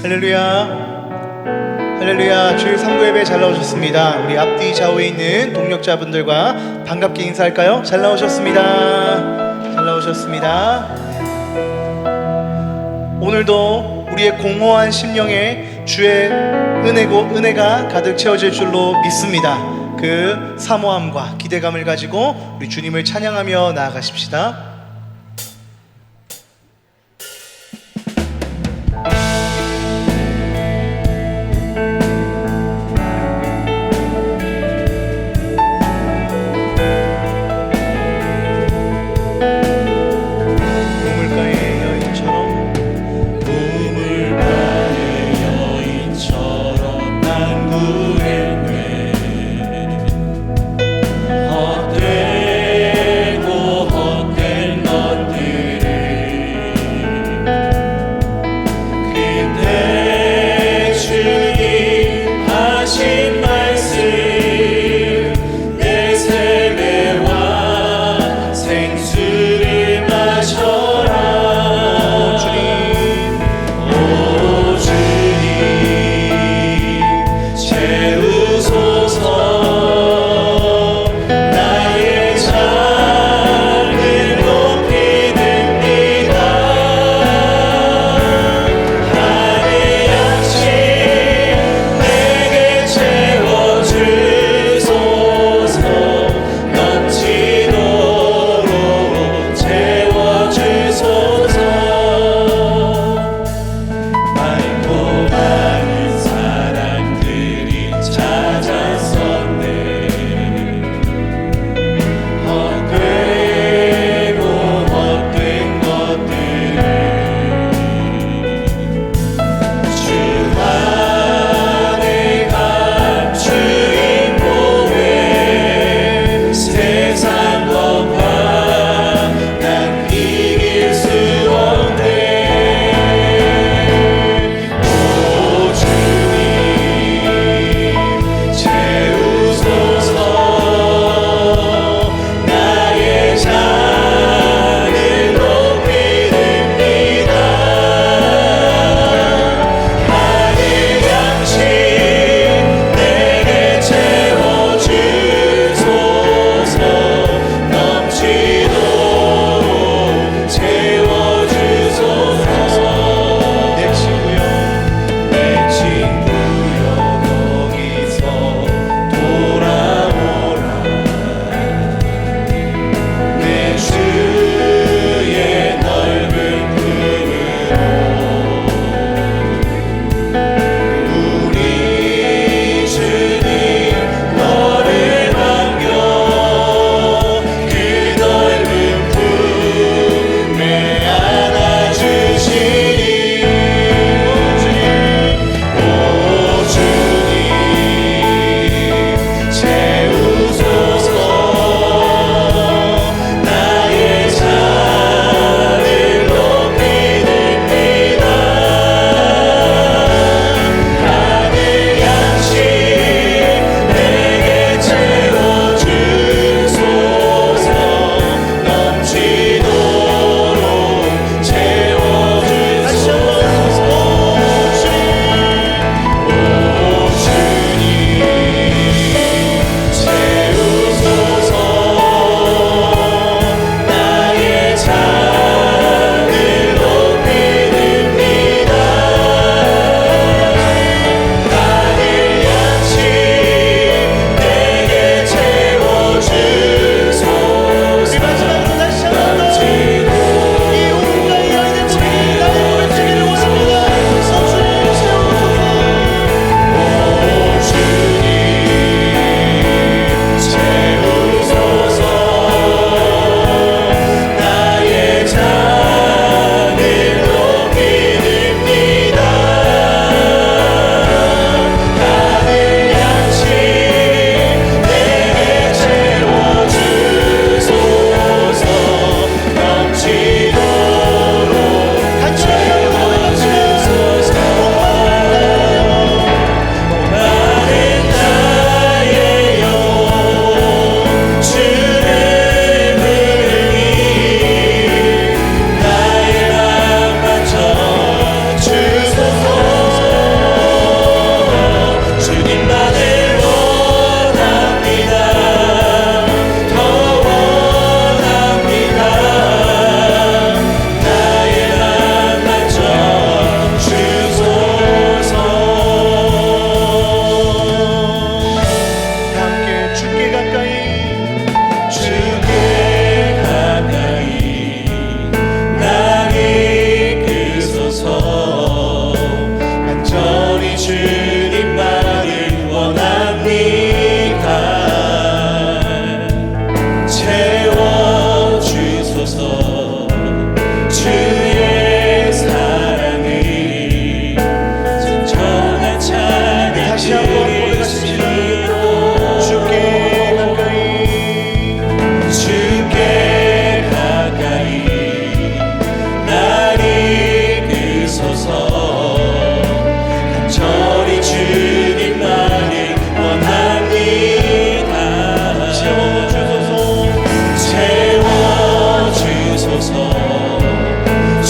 할렐루야. 할렐루야. 주일 3부 예배 잘 나오셨습니다. 우리 앞뒤 좌우에 있는 동력자분들과 반갑게 인사할까요? 잘 나오셨습니다. 잘 나오셨습니다. 오늘도 우리의 공허한 심령에 주의 은혜가 가득 채워질 줄로 믿습니다. 그 사모함과 기대감을 가지고 우리 주님을 찬양하며 나아가십시다. 헛되고 헛된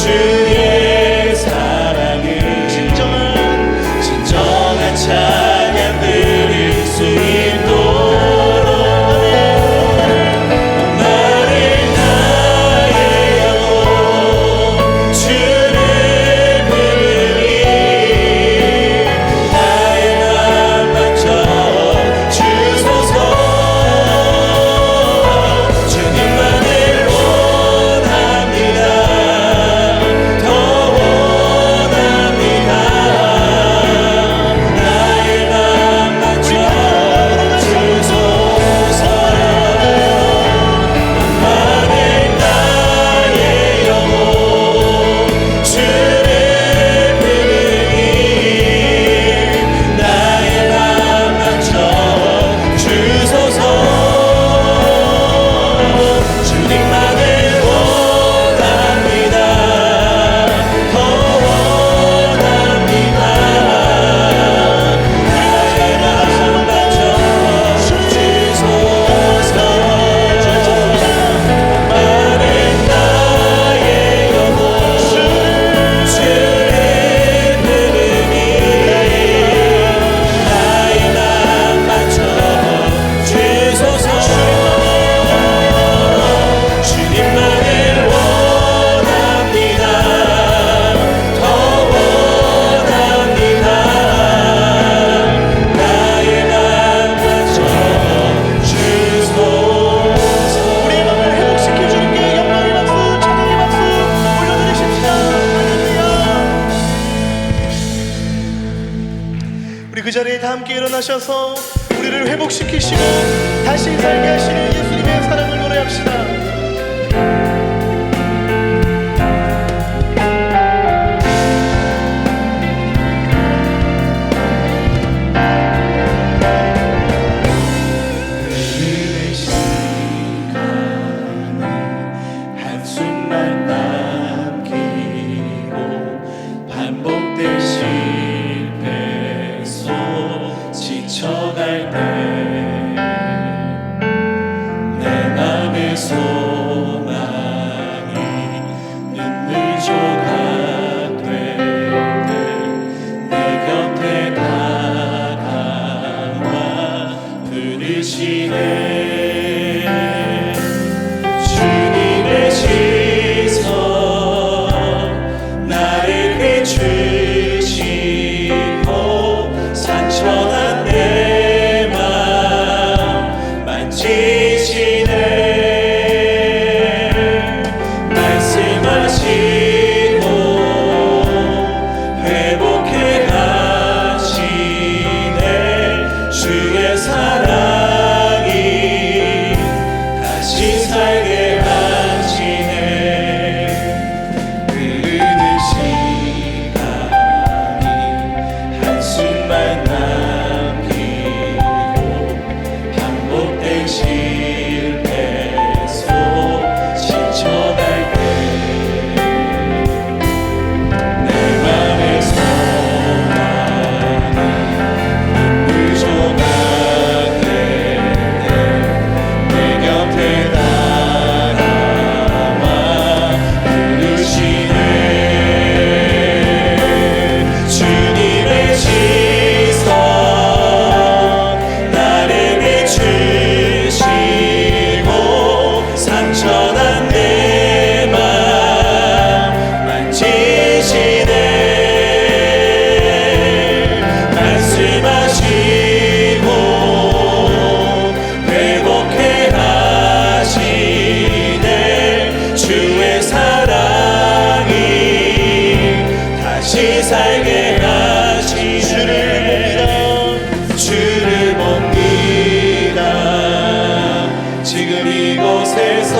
주의 사랑을 진정한 찬양 드릴 수 있도록 나를 나의 영혼 주를 부르니 나의 맘 만져 주소서 주님만을 원합니다 더 원합니다 나의 맘 만져 주소서 만만해 나의 영혼 주를 부르니 나의 맘 만져 주소서 주님만을 원합니다 더 원합니다 나의 맘 만져 주소서 만만해 나의 영혼 주를 부르니 나의 맘 만져 주소서 주님만을 원합니다 더 원합니다 나의 맘 만져 주소서 우리의 마음을 회복시켜 주님께 영광의 박수, 찬양의 박수 올려드리십시다. 할렐루야. 우리 그 자리에 다 함께 일어나셔서 우리를 회복시키시고 다시 살게 하시는 예수님의 사랑을 노래합시다. 흐르는 시간이 한숨만 남기고 반복된 실패 속 지쳐갈 때 내 맘의 소망이 눈물 조각 될 때 내 곁에 다가와 부르시네 주님의 시선 나를 비추시고 상처난 내 맘 만지시네 말씀하시고 회복해 가시네 주의 사랑이 다시 살게 하시네 흐르는 시간이 한숨만 남기고 반복된 실패 속 지쳐갈 때 내 맘의 소망이 눈물 조각 될 때 내 곁에 다가와 부르시네 주님의 시선 나를 비추시고 상처난 내 맘 만지시네 말씀하시고 회복해 하시네 주의 사랑이 다시 살게 하시네 주를 봅니다 지금 이곳에서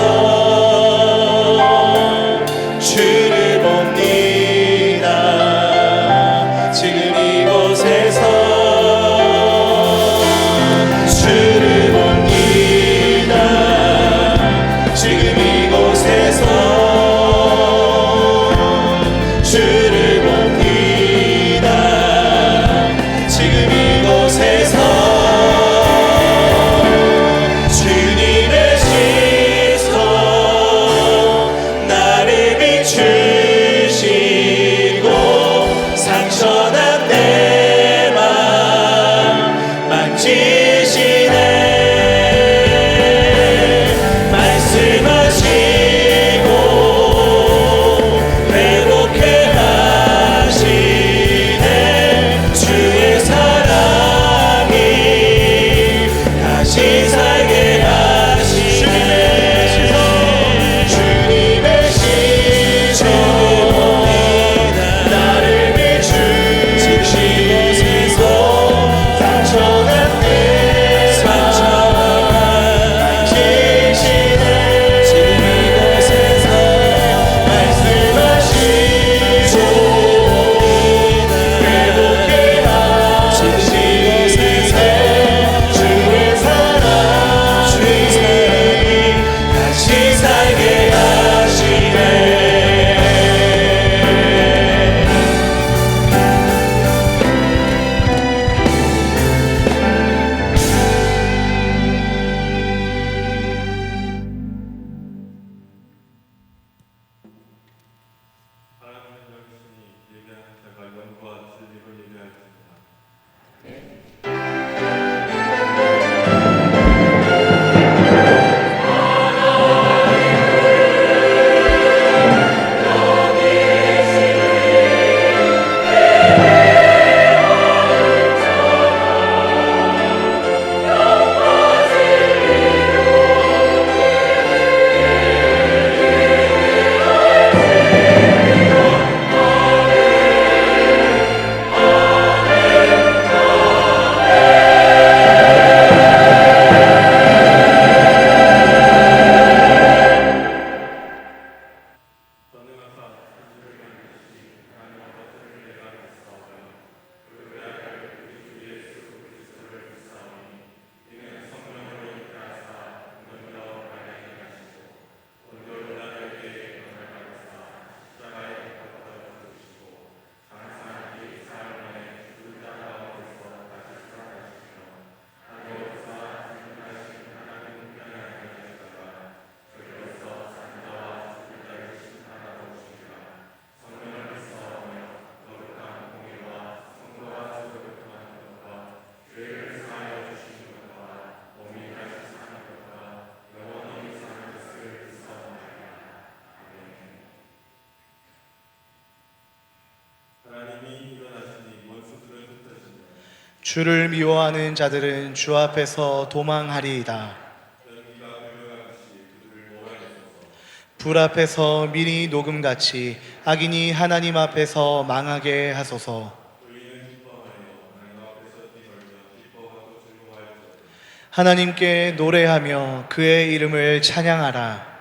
주를 봅니다 지금 이곳에서 주를 봅니다 지금 이곳에서 주를 봅니다 주를 미워하는 자들은 주 앞에서 도망하리이다. 불 앞에서 미리 녹음같이 악인이 하나님 앞에서 망하게 하소서. 하나님께 노래하며 그의 이름을 찬양하라.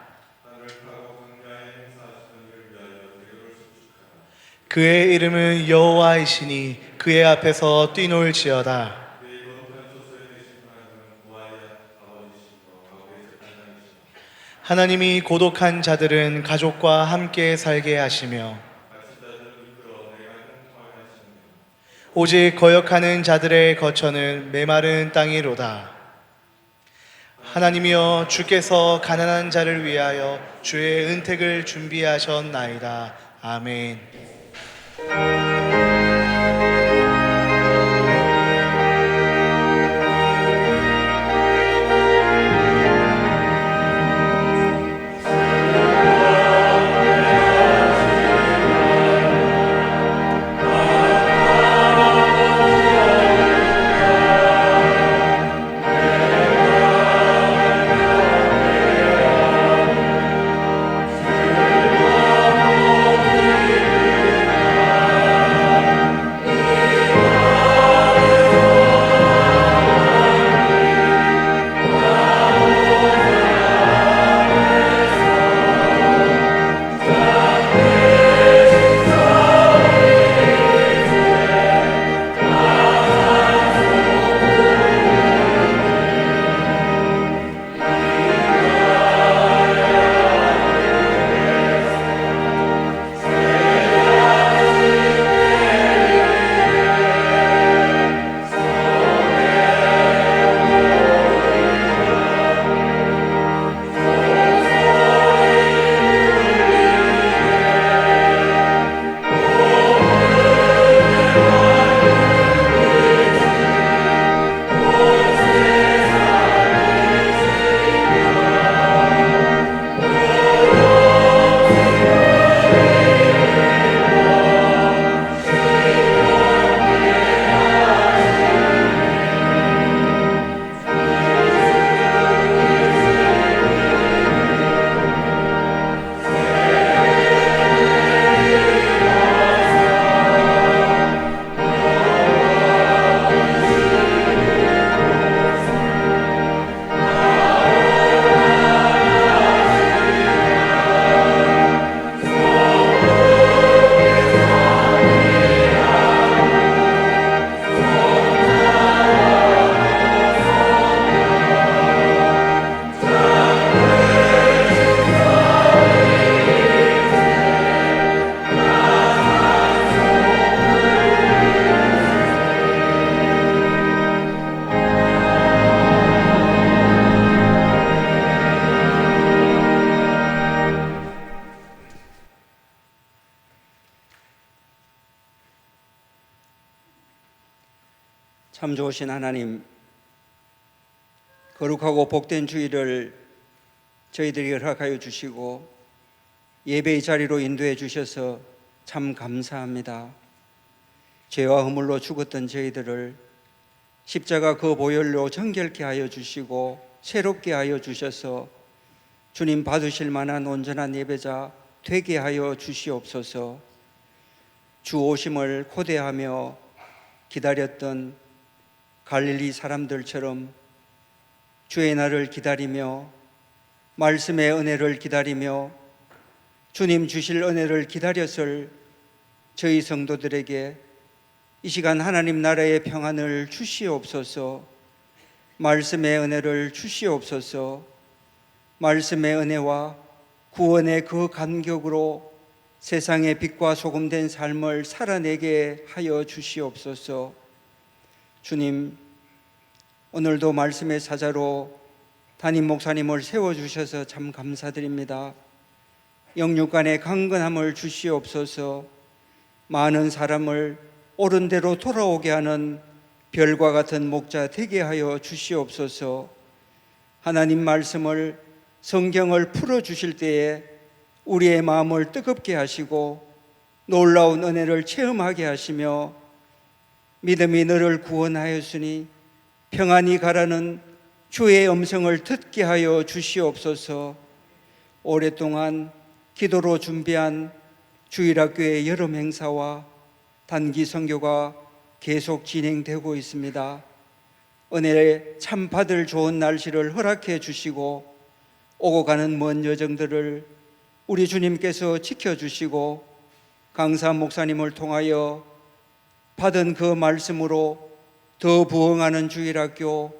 그의 이름은 여호와이시니 그의 앞에서 뛰놀지어다. 하나님이 고독한 자들은 가족과 함께 살게 하시며 오직 거역하는 자들의 거처는 메마른 땅이로다. 하나님이여, 주께서 가난한 자를 위하여 주의 은택을 준비하셨나이다. 아멘. 참 좋으신 하나님, 거룩하고 복된 주일을 저희들에게 허락하여 주시고 예배의 자리로 인도해 주셔서 참 감사합니다. 죄와 허물로 죽었던 저희들을 십자가 그 보혈로 정결케 하여 주시고 새롭게 하여 주셔서 주님 받으실 만한 온전한 예배자 되게 하여 주시옵소서. 주 오심을 고대하며 기다렸던 갈릴리 사람들처럼 주의 날을 기다리며 말씀의 은혜를 기다리며 주님 주실 은혜를 기다렸을 저희 성도들에게 이 시간 하나님 나라의 평안을 주시옵소서. 말씀의 은혜를 주시옵소서. 말씀의 은혜와 구원의 그 감격으로 세상의 빛과 소금된 삶을 살아내게 하여 주시옵소서. 주님, 오늘도 말씀의 사자로 담임 목사님을 세워주셔서 참 감사드립니다. 영육간의 강건함을 주시옵소서. 많은 사람을 옳은 대로 돌아오게 하는 별과 같은 목자 되게 하여 주시옵소서. 하나님 말씀을, 성경을 풀어주실 때에 우리의 마음을 뜨겁게 하시고 놀라운 은혜를 체험하게 하시며 믿음이 너를 구원하였으니 평안히 가라는 주의 음성을 듣게 하여 주시옵소서. 오랫동안 기도로 준비한 주일학교의 여름 행사와 단기 선교가 계속 진행되고 있습니다. 은혜에 참 받을 좋은 날씨를 허락해 주시고 오고 가는 먼 여정들을 우리 주님께서 지켜주시고 강사 목사님을 통하여 받은 그 말씀으로 더 부흥하는 주일학교,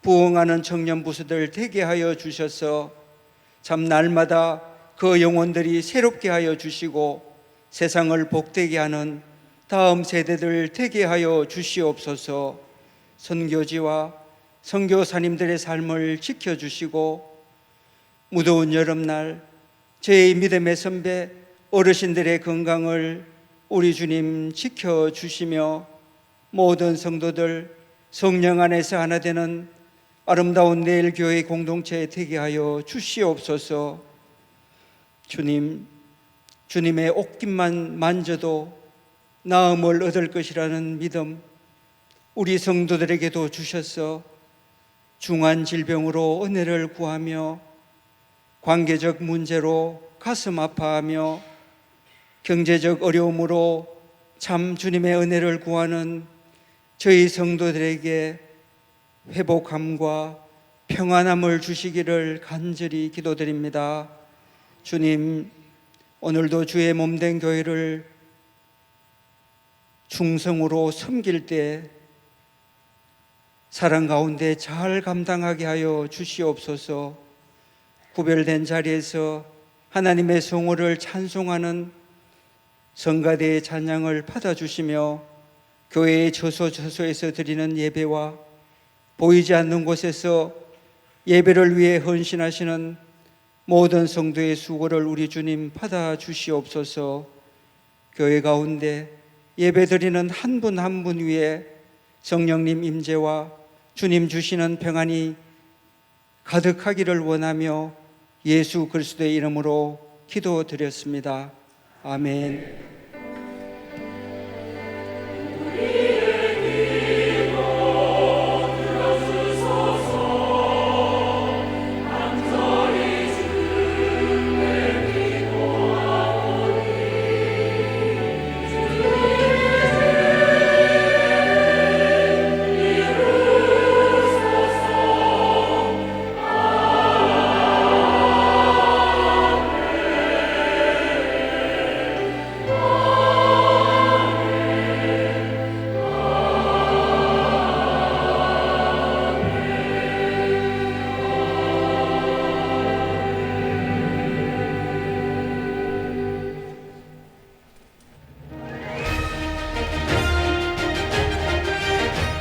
부흥하는 청년 부서들 되게 하여 주셔서 참 날마다 그 영혼들이 새롭게 하여 주시고 세상을 복되게 하는 다음 세대들 되게 하여 주시옵소서. 선교지와 선교사님들의 삶을 지켜주시고 무더운 여름날 제 믿음의 선배 어르신들의 건강을 우리 주님 지켜주시며 모든 성도들 성령 안에서 하나 되는 아름다운 내일 교회 공동체 되게 하여 주시옵소서. 주님, 주님의 옷깃만 만져도 나음을 얻을 것이라는 믿음 우리 성도들에게도 주셔서 중한 질병으로 은혜를 구하며 관계적 문제로 가슴 아파하며 경제적 어려움으로 참 주님의 은혜를 구하는 저희 성도들에게 회복함과 평안함을 주시기를 간절히 기도드립니다. 주님, 오늘도 주의 몸된 교회를 충성으로 섬길 때 사랑 가운데 잘 감당하게 하여 주시옵소서. 구별된 자리에서 하나님의 성호를 찬송하는 성가대의 찬양을 받아주시며 교회의 저소에서 드리는 예배와 보이지 않는 곳에서 예배를 위해 헌신하시는 모든 성도의 수고를 우리 주님 받아주시옵소서. 교회 가운데 예배드리는 한 분 한 분 위에 성령님 임재와 주님 주시는 평안이 가득하기를 원하며 예수 그리스도의 이름으로 기도드렸습니다. 아멘.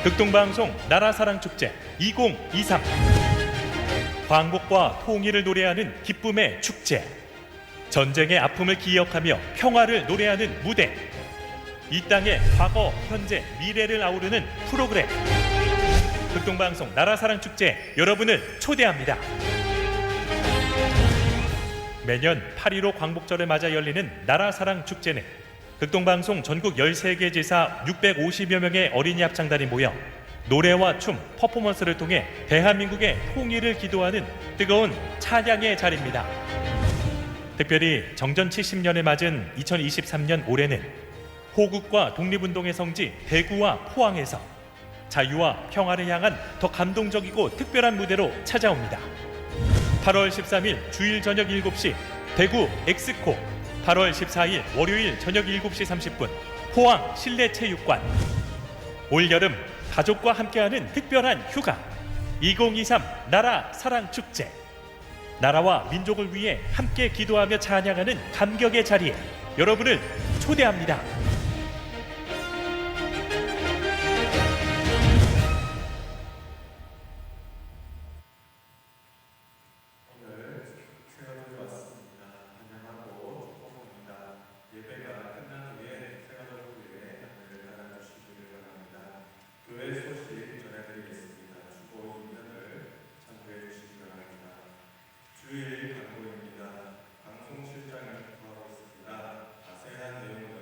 극동방송 나라사랑축제 2023 광복과 통일을 노래하는 기쁨의 축제, 전쟁의 아픔을 기억하며 평화를 노래하는 무대, 이 땅의 과거, 현재, 미래를 아우르는 프로그램 극동방송 나라사랑축제 여러분을 초대합니다. 매년 8.15 광복절을 맞아 열리는 나라사랑축제는 극동방송 전국 13개 지사 650여 명의 어린이 합창단이 모여 노래와 춤, 퍼포먼스를 통해 대한민국의 통일을 기도하는 뜨거운 찬양의 자리입니다. 특별히 정전 70년을 맞은 2023년 올해는 호국과 독립운동의 성지 대구와 포항에서 자유와 평화를 향한 더 감동적이고 특별한 무대로 찾아옵니다. 8월 13일 주일 저녁 7시 대구 엑스코, 8월 14일 월요일 저녁 7시 30분 포항 실내체육관. 올여름 가족과 함께하는 특별한 휴가 2023 나라 사랑 축제. 나라와 민족을 위해 함께 기도하며 찬양하는 감격의 자리에 여러분을 초대합니다. 주일 광고입니다. 방송실장을 구하고 있습니다. 자세한 내용은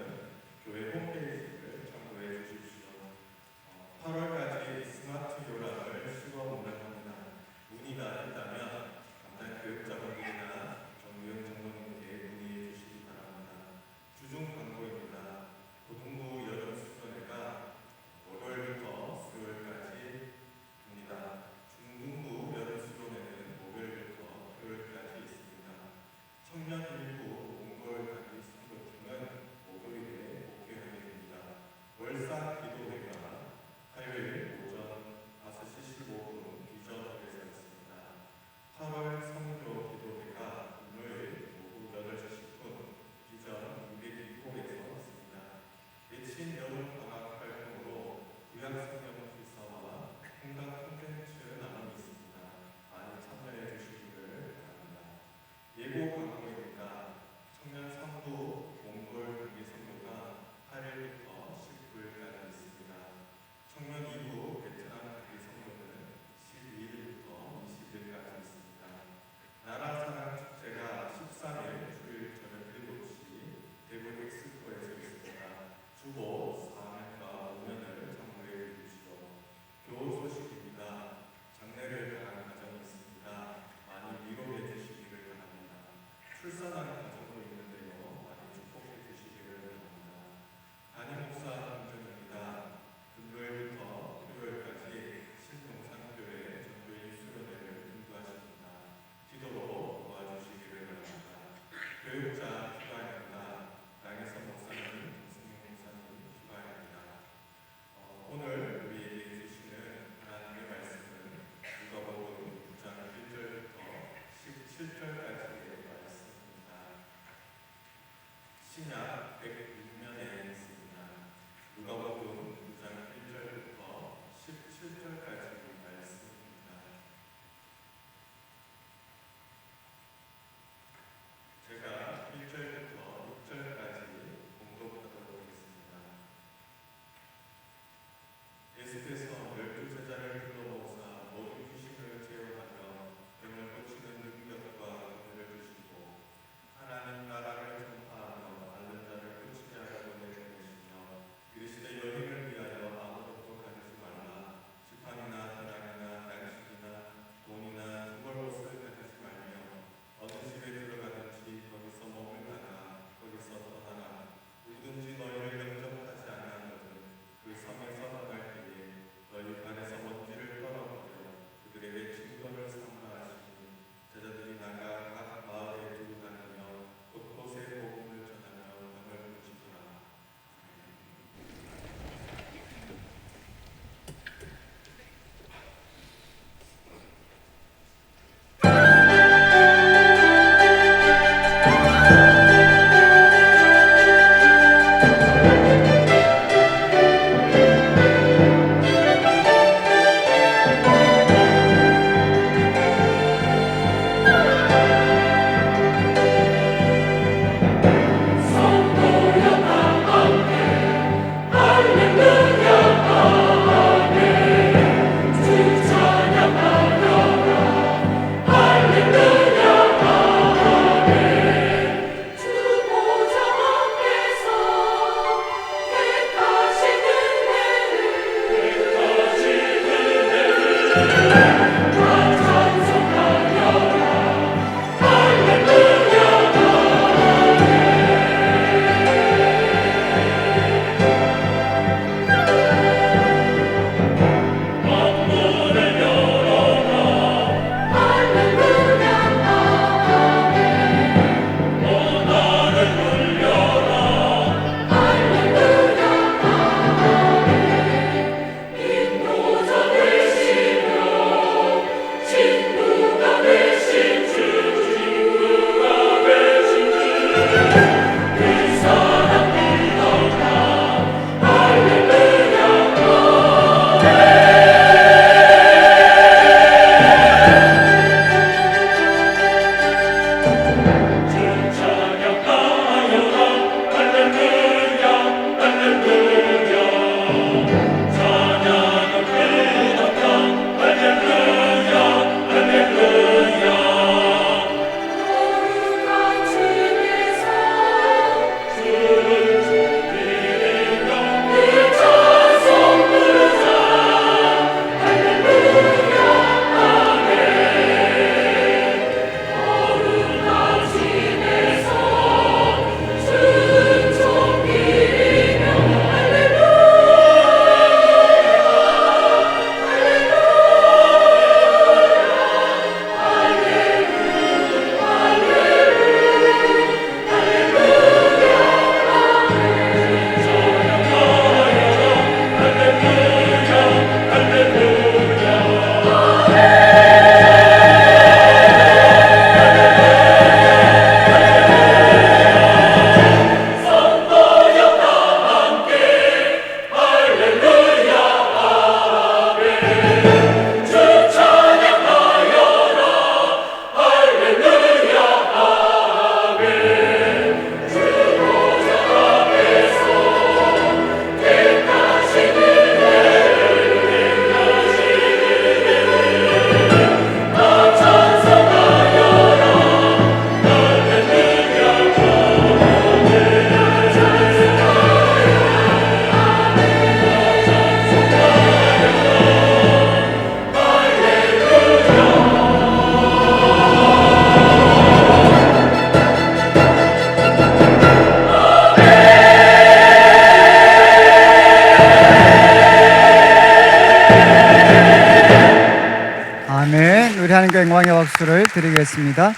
영광의 박수를 드리겠습니다.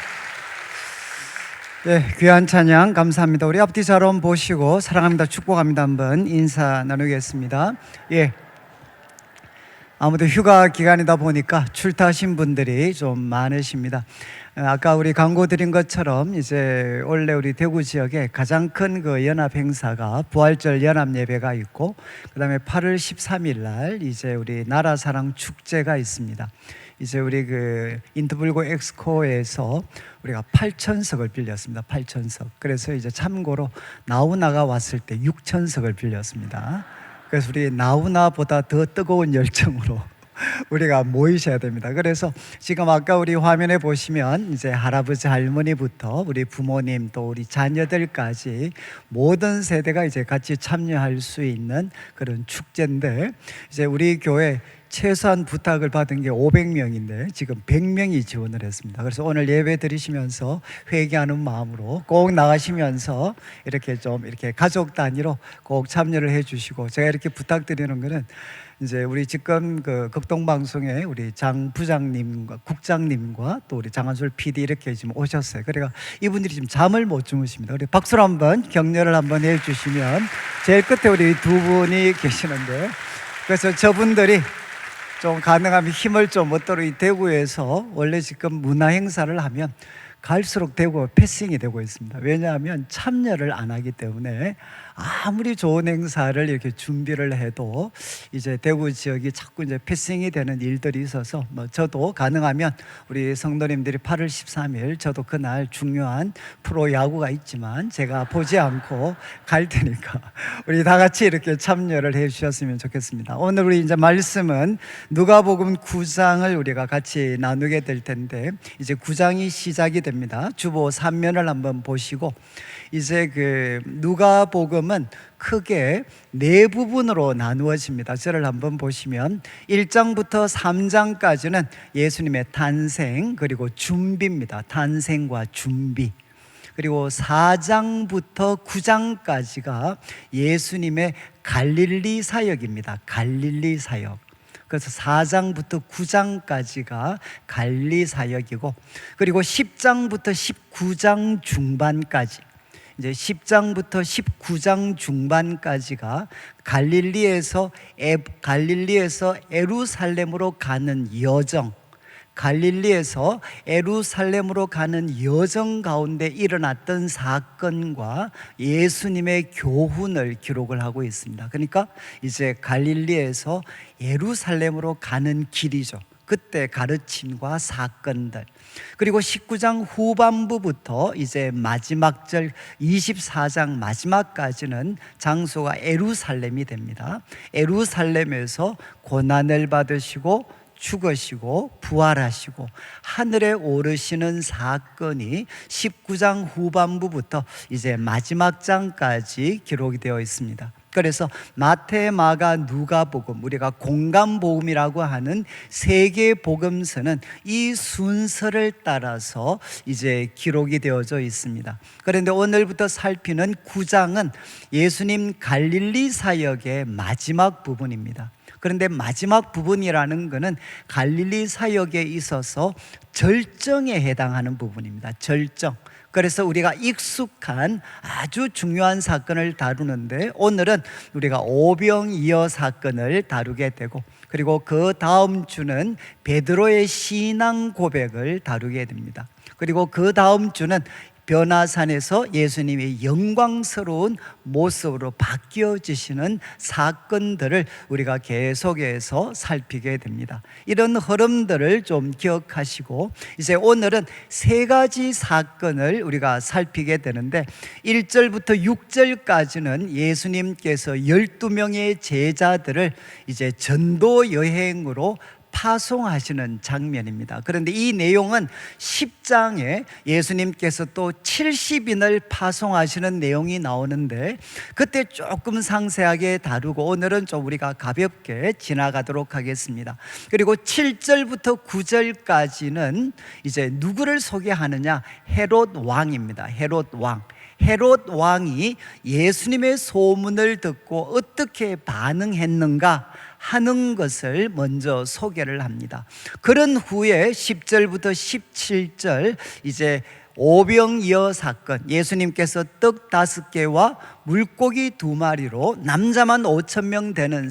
예, 귀한 찬양 감사합니다. 우리 앞뒤 자론 보시고 사랑합니다, 축복합니다 한번 인사 나누겠습니다. 예, 아무도 휴가 기간이다 보니까 출타하신 분들이 좀 많으십니다. 아까 우리 광고 드린 것처럼 이제 원래 우리 대구 지역에 가장 큰 그 연합 행사가 부활절 연합 예배가 있고, 그다음에 8월 13일 날 이제 우리 나라사랑 축제가 있습니다. 이제 우리 그 인터불고 엑스코에서 우리가 8,000석을 빌렸습니다. 8,000석. 그래서 이제 참고로 나우나가 왔을 때 6,000석을 빌렸습니다. 그래서 우리 나우나보다 더 뜨거운 열정으로 우리가 모이셔야 됩니다. 그래서 지금 아까 우리 화면에 보시면 이제 할아버지 할머니부터 우리 부모님 또 우리 자녀들까지 모든 세대가 이제 같이 참여할 수 있는 그런 축제인데, 이제 우리 교회 최소한 부탁을 받은 게 500명인데 지금 100명이 지원을 했습니다. 그래서 오늘 예배 드리시면서 회개하는 마음으로 꼭 나가시면서 이렇게 좀 이렇게 가족 단위로 꼭 참여를 해주시고, 제가 이렇게 부탁드리는 거는 이제 우리 지금 그 극동방송에 우리 장 부장님과 국장님과 또 우리 장한솔 PD 이렇게 지금 오셨어요. 그러니까 이분들이 지금 잠을 못 주무십니다. 우리 박수로 한번 격려를 한번 해주시면, 제일 끝에 우리 두 분이 계시는데, 그래서 저분들이 좀 가능하면 힘을 좀 얻도록 이 대구에서 원래 지금 문화 행사를 하면 갈수록 대구가 패싱이 되고 있습니다. 왜냐하면 참여를 안 하기 때문에 아무리 좋은 행사를 이렇게 준비를 해도 이제 대구 지역이 자꾸 이제 패싱이 되는 일들이 있어서, 뭐 저도 가능하면 우리 성도님들이 8월 13일 저도 그날 중요한 프로 야구가 있지만 제가 보지 않고 갈 테니까 우리 다 같이 이렇게 참여를 해 주셨으면 좋겠습니다. 오늘 우리 이제 말씀은 누가복음 9장을 우리가 같이 나누게 될 텐데, 이제 9장이 시작이 됩니다. 주보 3면을 한번 보시고, 이제 그 누가복음은 크게 네 부분으로 나누어집니다. 저를 한번 보시면 1장부터 3장까지는 예수님의 탄생 그리고 준비입니다. 탄생과 준비. 그리고 4장부터 9장까지가 예수님의 갈릴리 사역입니다. 갈릴리 사역. 그래서 4장부터 9장까지가 갈릴리 사역이고, 그리고 10장부터 19장 중반까지, 이제 10장부터 19장 중반까지가 갈릴리에서 예루살렘으로 가는 여정, 갈릴리에서 예루살렘으로 가는 여정 가운데 일어났던 사건과 예수님의 교훈을 기록을 하고 있습니다. 그러니까 이제 갈릴리에서 예루살렘으로 가는 길이죠. 그때 가르침과 사건들, 그리고 19장 후반부부터 이제 마지막 절 24장 마지막까지는 장소가 예루살렘이 됩니다. 예루살렘에서 고난을 받으시고 죽으시고 부활하시고 하늘에 오르시는 사건이 19장 후반부부터 이제 마지막 장까지 기록이 되어 있습니다. 그래서 마태, 마가, 누가복음, 우리가 공감복음이라고 하는 세 개의 복음서는 이 순서를 따라서 이제 기록이 되어져 있습니다. 그런데 오늘부터 살피는 9장은 예수님 갈릴리 사역의 마지막 부분입니다. 그런데 마지막 부분이라는 것은 갈릴리 사역에 있어서 절정에 해당하는 부분입니다. 절정. 그래서 우리가 익숙한 아주 중요한 사건을 다루는데, 오늘은 우리가 오병이어 사건을 다루게 되고, 그리고 그 다음 주는 베드로의 신앙 고백을 다루게 됩니다. 그리고 그 다음 주는 변화산에서 예수님이 영광스러운 모습으로 바뀌어지시는 사건들을 우리가 계속해서 살피게 됩니다. 이런 흐름들을 좀 기억하시고, 이제 오늘은 세 가지 사건을 우리가 살피게 되는데, 1절부터 6절까지는 예수님께서 12명의 제자들을 이제 전도 여행으로 파송하시는 장면입니다. 그런데 이 내용은 10장에 예수님께서 또 70인을 파송하시는 내용이 나오는데, 그때 조금 상세하게 다루고 오늘은 좀 우리가 가볍게 지나가도록 하겠습니다. 그리고 7절부터 9절까지는 이제 누구를 소개하느냐? 헤롯 왕입니다. 헤롯 왕. 헤롯 왕이 예수님의 소문을 듣고 어떻게 반응했는가 하는 것을 먼저 소개를 합니다. 그런 후에 10절부터 17절 이제 오병이어 사건, 예수님께서 떡 5개와 물고기 2마리로 남자만 5,000명 되는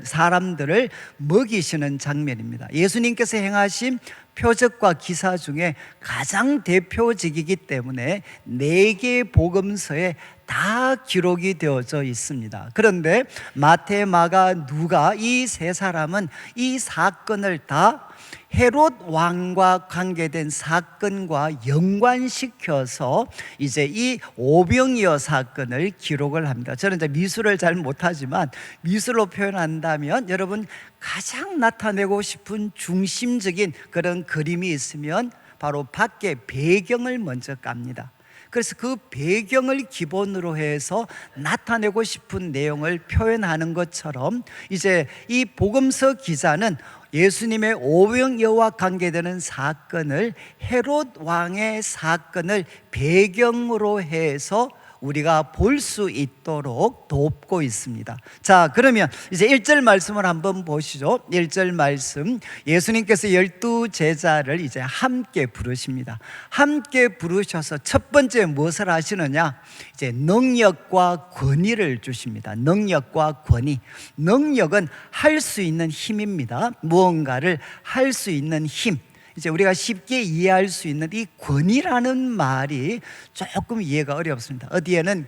사람들을 먹이시는 장면입니다. 예수님께서 행하신 표적과 기사 중에 가장 대표적이기 때문에 4개 복음서에 다 기록이 되어져 있습니다. 그런데 마태, 마가, 누가 이 3사람은 이 사건을 다 헤롯 왕과 관계된 사건과 연관시켜서 이제 이 오병이어 사건을 기록을 합니다. 저는 이제 미술을 잘 못하지만 미술로 표현한다면 여러분 가장 나타내고 싶은 중심적인 그런 그림이 있으면 바로 밖에 배경을 먼저 깝니다. 그래서 그 배경을 기본으로 해서 나타내고 싶은 내용을 표현하는 것처럼 이제 이 복음서 기자는 예수님의 오병이어와 관계되는 사건을 헤롯 왕의 사건을 배경으로 해서 우리가 볼 수 있도록 돕고 있습니다. 자, 그러면 이제 1절 말씀을 한번 보시죠. 1절 말씀, 예수님께서 12제자를 이제 함께 부르십니다. 함께 부르셔서 첫 번째 무엇을 하시느냐? 이제 능력과 권위를 주십니다. 능력과 권위. 능력은 할 수 있는 힘입니다. 무언가를 할 수 있는 힘. 이제 우리가 쉽게 이해할 수 있는 이 권위라는 말이 조금 이해가 어렵습니다. 어디에는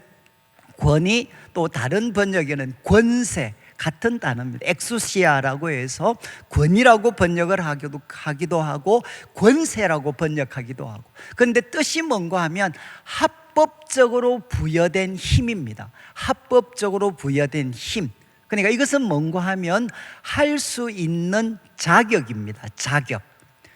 권위, 또 다른 번역에는 권세, 같은 단어입니다. 엑수시아라고 해서 권위라고 번역을 하기도 하고 권세라고 번역하기도 하고. 그런데 뜻이 뭔가 하면 합법적으로 부여된 힘입니다. 합법적으로 부여된 힘. 그러니까 이것은 뭔가 하면 할 수 있는 자격입니다. 자격.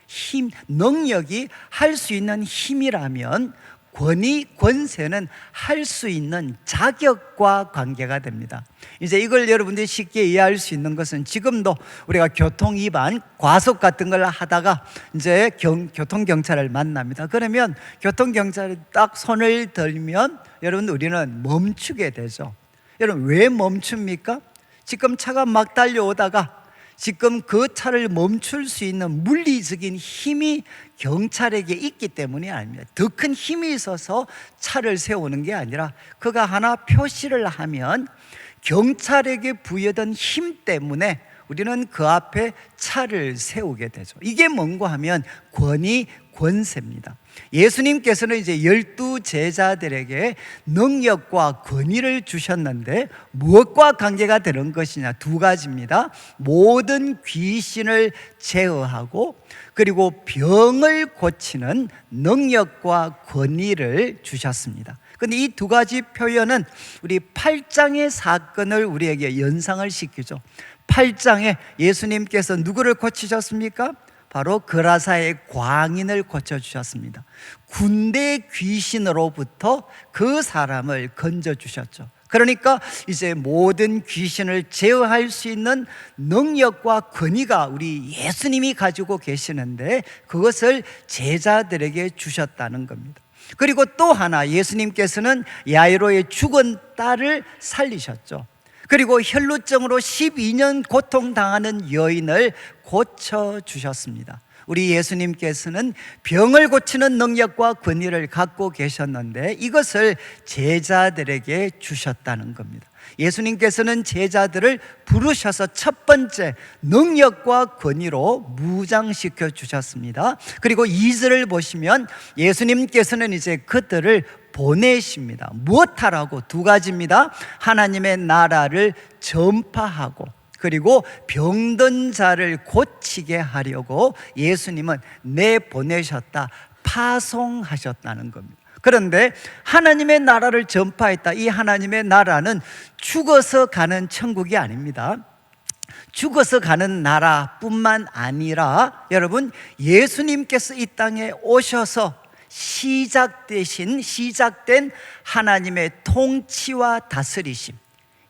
힘, 능력이 할 수 있는 힘이라면 권위, 권세는 할 수 있는 자격과 관계가 됩니다. 이제 이걸 여러분들이 쉽게 이해할 수 있는 것은 지금도 우리가 교통 위반, 과속 같은 걸 하다가 이제 교통경찰을 만납니다. 그러면 교통경찰이 딱 손을 들면 여러분 우리는 멈추게 되죠. 여러분 왜 멈춥니까? 지금 차가 막 달려오다가 지금 그 차를 멈출 수 있는 물리적인 힘이 경찰에게 있기 때문이 아닙니다. 더 큰 힘이 있어서 차를 세우는 게 아니라 그가 하나 표시를 하면 경찰에게 부여된 힘 때문에 우리는 그 앞에 차를 세우게 되죠. 이게 뭔가 하면 권위, 권세입니다. 예수님께서는 이제 12제자들에게 능력과 권위를 주셨는데 무엇과 관계가 되는 것이냐? 2가지입니다. 모든 귀신을 제어하고 그리고 병을 고치는 능력과 권위를 주셨습니다. 그런데 이 2가지 표현은 우리 8장의 사건을 우리에게 연상을 시키죠. 8장에 예수님께서 누구를 고치셨습니까? 바로 그라사의 광인을 고쳐주셨습니다. 군대 귀신으로부터 그 사람을 건져주셨죠. 그러니까 이제 모든 귀신을 제어할 수 있는 능력과 권위가 우리 예수님이 가지고 계시는데 그것을 제자들에게 주셨다는 겁니다. 그리고 또 하나, 예수님께서는 야이로의 죽은 딸을 살리셨죠. 그리고 혈루증으로 12년 고통당하는 여인을 고쳐주셨습니다. 우리 예수님께서는 병을 고치는 능력과 권위를 갖고 계셨는데 이것을 제자들에게 주셨다는 겁니다. 예수님께서는 제자들을 부르셔서 첫 번째 능력과 권위로 무장시켜 주셨습니다. 그리고 2절을 보시면 예수님께서는 이제 그들을 보내십니다. 무엇하라고? 2가지입니다. 하나님의 나라를 전파하고 그리고 병든 자를 고치게 하려고 예수님은 내보내셨다, 파송하셨다는 겁니다. 그런데 하나님의 나라를 전파했다. 이 하나님의 나라는 죽어서 가는 천국이 아닙니다. 죽어서 가는 나라뿐만 아니라 여러분 예수님께서 이 땅에 오셔서 시작된 하나님의 통치와 다스리심,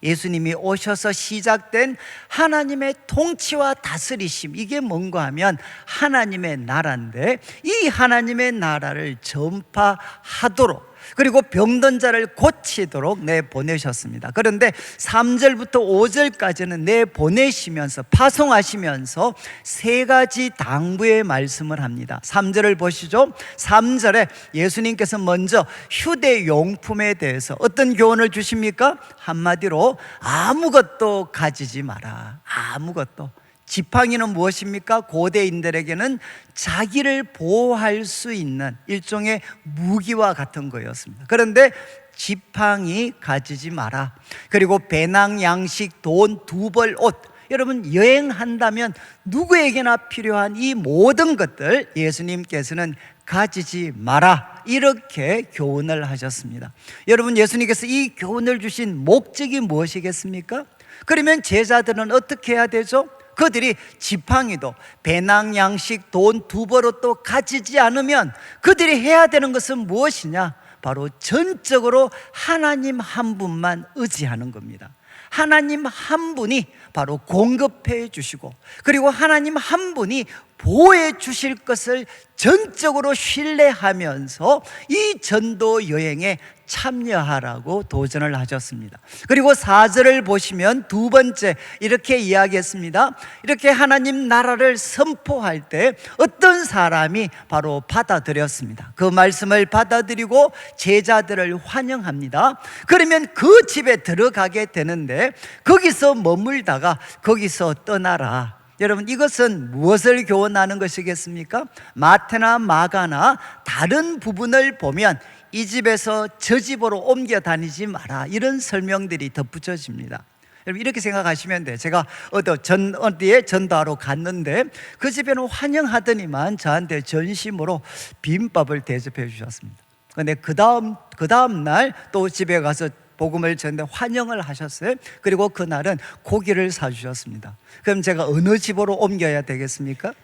예수님이 오셔서 시작된 하나님의 통치와 다스리심, 이게 뭔가 하면 하나님의 나라인데 이 하나님의 나라를 전파하도록 그리고 병든 자를 고치도록 내보내셨습니다. 그런데 3절부터 5절까지는 내보내시면서 파송하시면서 세 가지 당부의 말씀을 합니다. 3절을 보시죠. 3절에 예수님께서 먼저 휴대용품에 대해서 어떤 교훈을 주십니까? 한마디로 아무것도 가지지 마라. 아무것도. 지팡이는 무엇입니까? 고대인들에게는 자기를 보호할 수 있는 일종의 무기와 같은 거였습니다. 그런데 지팡이 가지지 마라. 그리고 배낭, 양식, 돈, 2벌 옷. 여러분, 여행한다면 누구에게나 필요한 이 모든 것들 예수님께서는 가지지 마라, 이렇게 교훈을 하셨습니다. 여러분, 예수님께서 이 교훈을 주신 목적이 무엇이겠습니까? 그러면 제자들은 어떻게 해야 되죠? 그들이 지팡이도 배낭, 양식, 돈, 2벌 옷도 가지지 않으면 그들이 해야 되는 것은 무엇이냐? 바로 전적으로 하나님 한 분만 의지하는 겁니다. 하나님 한 분이 바로 공급해 주시고, 그리고 하나님 한 분이 보호해 주실 것을 전적으로 신뢰하면서 이 전도 여행에 참여하라고 도전을 하셨습니다. 그리고 4절을 보시면 두 번째 이렇게 이야기했습니다. 이렇게 하나님 나라를 선포할 때 어떤 사람이 바로 받아들였습니다. 그 말씀을 받아들이고 제자들을 환영합니다. 그러면 그 집에 들어가게 되는데 거기서 머물다가 거기서 떠나라. 여러분, 이것은 무엇을 교훈하는 것이겠습니까? 마태나 마가나 다른 부분을 보면 이 집에서 저 집으로 옮겨 다니지 마라, 이런 설명들이 덧붙여집니다. 여러분, 이렇게 생각하시면 돼요. 제가 어디에 전도하러 갔는데 그 집에는 환영하더니만 저한테 전심으로 비빔밥을 대접해 주셨습니다. 그런데 그 다음 날 또 집에 가서 복음을 전했는데 환영을 하셨어요. 그리고 그날은 고기를 사주셨습니다. 그럼 제가 어느 집으로 옮겨야 되겠습니까?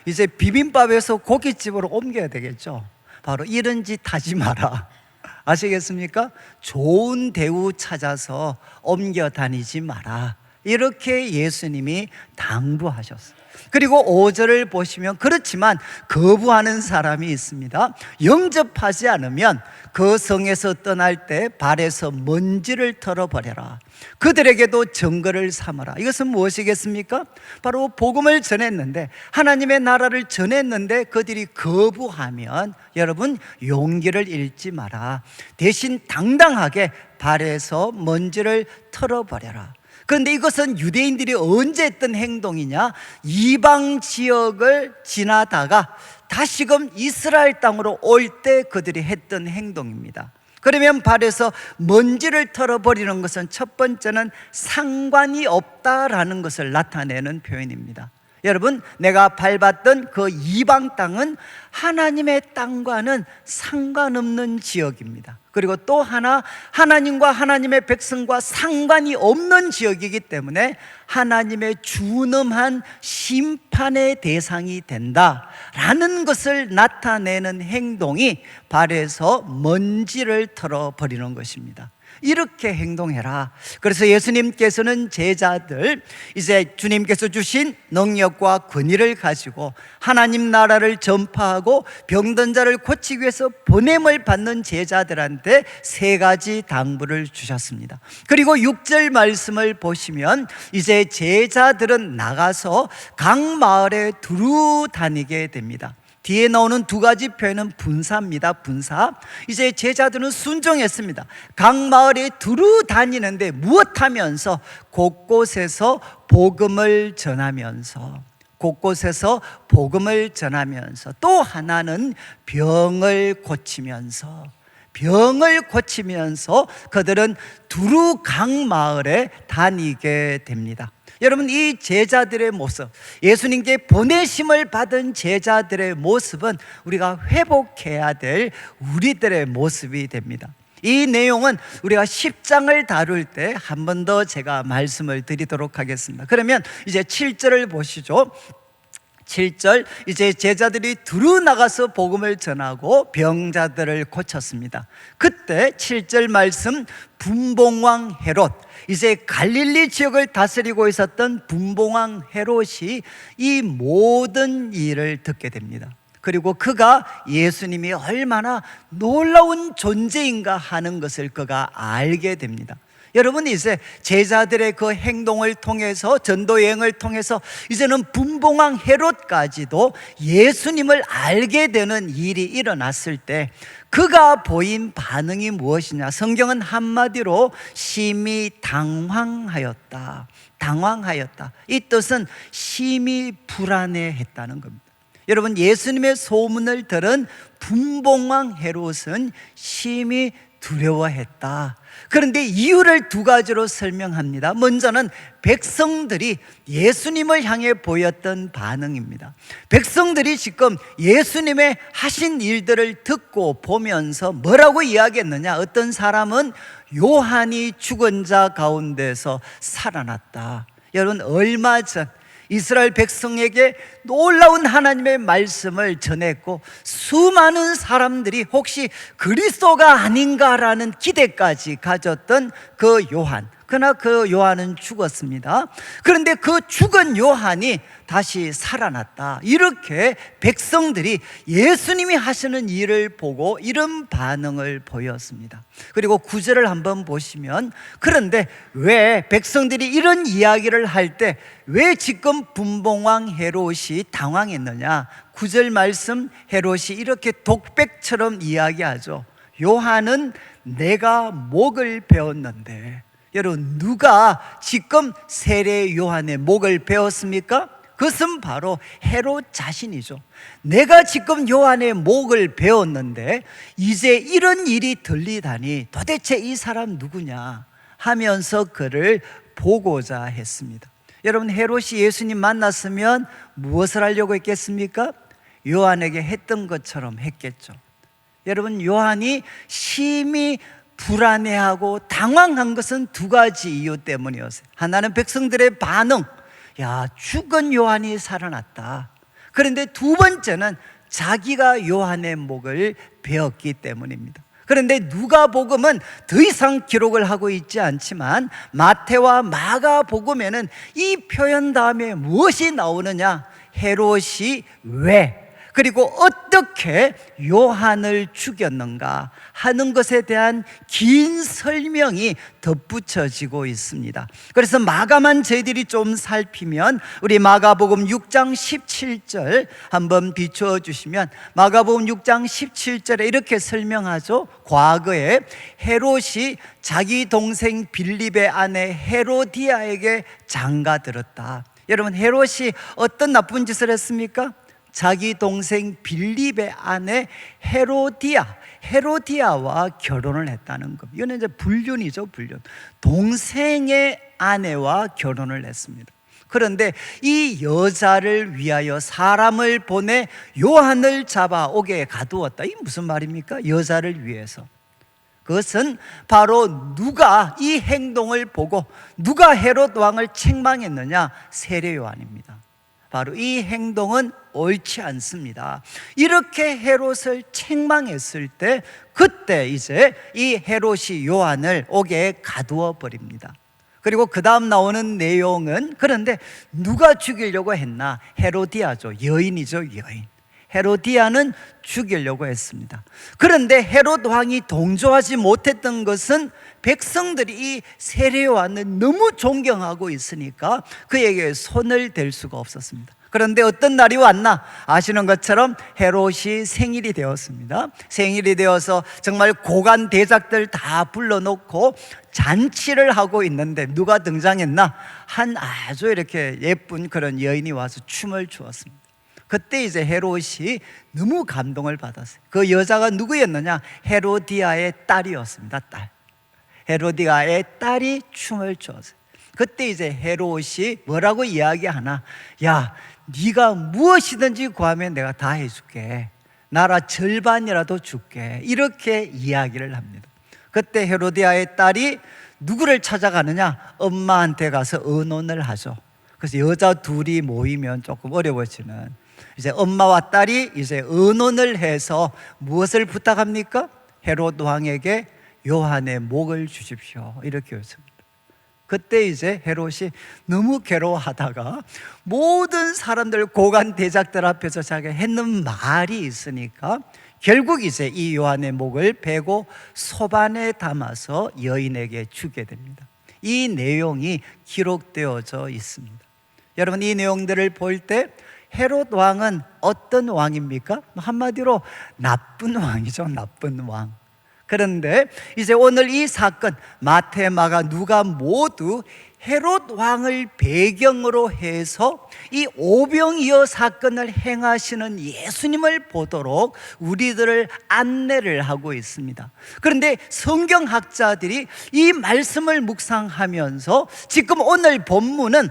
이제 비빔밥에서 고깃집으로 옮겨야 되겠죠. 바로 이런 짓 하지 마라. 아시겠습니까? 좋은 대우 찾아서 옮겨 다니지 마라, 이렇게 예수님이 당부하셨어요. 그리고 5절을 보시면 그렇지만 거부하는 사람이 있습니다. 영접하지 않으면 그 성에서 떠날 때 발에서 먼지를 털어버려라. 그들에게도 증거를 삼아라. 이것은 무엇이겠습니까? 바로 복음을 전했는데, 하나님의 나라를 전했는데 그들이 거부하면 여러분, 용기를 잃지 마라. 대신 당당하게 발에서 먼지를 털어버려라. 그런데 이것은 유대인들이 언제 했던 행동이냐? 이방 지역을 지나다가 다시금 이스라엘 땅으로 올 때 그들이 했던 행동입니다. 그러면 발에서 먼지를 털어버리는 것은 첫 번째는 상관이 없다라는 것을 나타내는 표현입니다. 여러분, 내가 밟았던 그 이방 땅은 하나님의 땅과는 상관없는 지역입니다. 그리고 또 하나, 하나님과 하나님의 백성과 상관이 없는 지역이기 때문에 하나님의 준엄한 심판의 대상이 된다라는 것을 나타내는 행동이 발에서 먼지를 털어버리는 것입니다. 이렇게 행동해라. 그래서 예수님께서는 제자들, 이제 주님께서 주신 능력과 권위를 가지고 하나님 나라를 전파하고 병든 자를 고치기 위해서 보냄을 받는 제자들한테 세 가지 당부를 주셨습니다. 그리고 6절 말씀을 보시면 이제 제자들은 나가서 각 마을에 두루 다니게 됩니다. 뒤에 나오는 두 가지 표현은 분사입니다. 분사. 이제 제자들은 순종했습니다. 각 마을에 두루 다니는데 무엇하면서? 곳곳에서 복음을 전하면서, 곳곳에서 복음을 전하면서, 또 하나는 병을 고치면서 그들은 두루 각 마을에 다니게 됩니다. 여러분, 이 제자들의 모습, 예수님께 보내심을 받은 제자들의 모습은 우리가 회복해야 될 우리들의 모습이 됩니다. 이 내용은 우리가 10장을 다룰 때 한 번 더 제가 말씀을 드리도록 하겠습니다. 그러면 이제 7절을 보시죠. 7절, 이제 제자들이 두루 나가서 복음을 전하고 병자들을 고쳤습니다. 그때 7절 말씀, 분봉왕 헤롯, 이제 갈릴리 지역을 다스리고 있었던 분봉왕 헤롯이 이 모든 일을 듣게 됩니다. 그리고 그가 예수님이 얼마나 놀라운 존재인가 하는 것을 그가 알게 됩니다. 여러분, 이제 제자들의 그 행동을 통해서, 전도 여행을 통해서 이제는 분봉왕 헤롯까지도 예수님을 알게 되는 일이 일어났을 때 그가 보인 반응이 무엇이냐? 성경은 한마디로 심히 당황하였다. 당황하였다. 이 뜻은 심히 불안해했다는 겁니다. 여러분, 예수님의 소문을 들은 분봉왕 헤롯은 심히 두려워했다. 그런데 이유를 두 가지로 설명합니다. 먼저는 백성들이 예수님을 향해 보였던 반응입니다. 백성들이 지금 예수님의 하신 일들을 듣고 보면서 뭐라고 이야기했느냐? 어떤 사람은 요한이 죽은 자 가운데서 살아났다. 여러분, 얼마 전 이스라엘 백성에게 놀라운 하나님의 말씀을 전했고 수많은 사람들이 혹시 그리스도가 아닌가라는 기대까지 가졌던 그 요한, 그러나 그 요한은 죽었습니다. 그런데 그 죽은 요한이 다시 살아났다. 이렇게 백성들이 예수님이 하시는 일을 보고 이런 반응을 보였습니다. 그리고 9절을 한번 보시면, 그런데 왜 백성들이 이런 이야기를 할 때 왜 지금 분봉왕 헤롯이 당황했느냐? 9절 말씀, 헤롯이 이렇게 독백처럼 이야기하죠. 요한은 내가 목을 베었는데. 여러분, 누가 지금 세례 요한의 목을 베었습니까? 그것은 바로 헤롯 자신이죠. 내가 지금 요한의 목을 베었는데 이제 이런 일이 들리다니 도대체 이 사람 누구냐 하면서 그를 보고자 했습니다. 여러분, 헤롯이 예수님 만났으면 무엇을 하려고 했겠습니까? 요한에게 했던 것처럼 했겠죠. 여러분, 요한이 심히 불안해하고 당황한 것은 두 가지 이유 때문이었어요. 하나는 백성들의 반응, 야, 죽은 요한이 살아났다. 그런데 두 번째는 자기가 요한의 목을 베었기 때문입니다. 그런데 누가복음은 더 이상 기록을 하고 있지 않지만 마태와 마가복음에는 이 표현 다음에 무엇이 나오느냐? 헤롯이 왜, 그리고 어떻게 요한을 죽였는가 하는 것에 대한 긴 설명이 덧붙여지고 있습니다. 그래서 마가만 저희들이 좀 살피면, 우리 마가복음 6장 17절 한번 비추어 주시면, 마가복음 6장 17절에 이렇게 설명하죠. 과거에 헤롯이 자기 동생 빌립의 아내 헤로디아에게 장가들었다. 여러분, 헤롯이 어떤 나쁜 짓을 했습니까? 자기 동생 빌립의 아내 헤로디아와 결혼을 했다는 것. 이거는 이제 불륜이죠, 불륜. 동생의 아내와 결혼을 했습니다. 그런데 이 여자를 위하여 사람을 보내 요한을 잡아오게 가두었다. 이게 무슨 말입니까? 여자를 위해서. 그것은 바로 누가 이 행동을 보고 누가 헤롯 왕을 책망했느냐? 세례 요한입니다. 바로 이 행동은 옳지 않습니다. 이렇게 헤롯을 책망했을 때, 그때 이제 이 헤롯이 요한을 옥에 가두어 버립니다. 그리고 그 다음 나오는 내용은, 그런데 누가 죽이려고 했나? 헤로디아죠. 여인이죠, 여인. 헤로디아는 죽이려고 했습니다. 그런데 헤롯 왕이 동조하지 못했던 것은 백성들이 이 세례 요한을 너무 존경하고 있으니까 그에게 손을 댈 수가 없었습니다. 그런데 어떤 날이 왔나? 아시는 것처럼 헤롯이 생일이 되었습니다. 생일이 되어서 정말 고관 대작들 다 불러놓고 잔치를 하고 있는데 누가 등장했나? 한 아주 이렇게 예쁜 그런 여인이 와서 춤을 추었습니다. 그때 이제 헤롯이 너무 감동을 받았어요. 그 여자가 누구였느냐? 헤로디아의 딸이었습니다. 딸. 헤로디아의 딸이 춤을 췄어요. 그때 이제 헤롯이 뭐라고 이야기하나? 야, 네가 무엇이든지 구하면 내가 다 해줄게. 나라 절반이라도 줄게. 이렇게 이야기를 합니다. 그때 헤로디아의 딸이 누구를 찾아가느냐? 엄마한테 가서 의논을 하죠. 그래서 여자 둘이 모이면 조금 어려워지는, 이제 엄마와 딸이 이제 의논을 해서 무엇을 부탁합니까? 헤롯 왕에게 요한의 목을 주십시오. 이렇게 요청합니다. 그때 이제 헤롯이 너무 괴로워하다가 모든 사람들 고관 대작들 앞에서 자기가 했는 말이 있으니까 결국 이제 이 요한의 목을 베고 소반에 담아서 여인에게 주게 됩니다. 이 내용이 기록되어져 있습니다. 여러분, 이 내용들을 볼 때 헤롯 왕은 어떤 왕입니까? 한마디로 나쁜 왕이죠. 나쁜 왕. 그런데 이제 오늘 이 사건, 마태, 마가, 누가 모두 헤롯 왕을 배경으로 해서 이 오병이어 사건을 행하시는 예수님을 보도록 우리들을 안내를 하고 있습니다. 그런데 성경학자들이 이 말씀을 묵상하면서 지금 오늘 본문은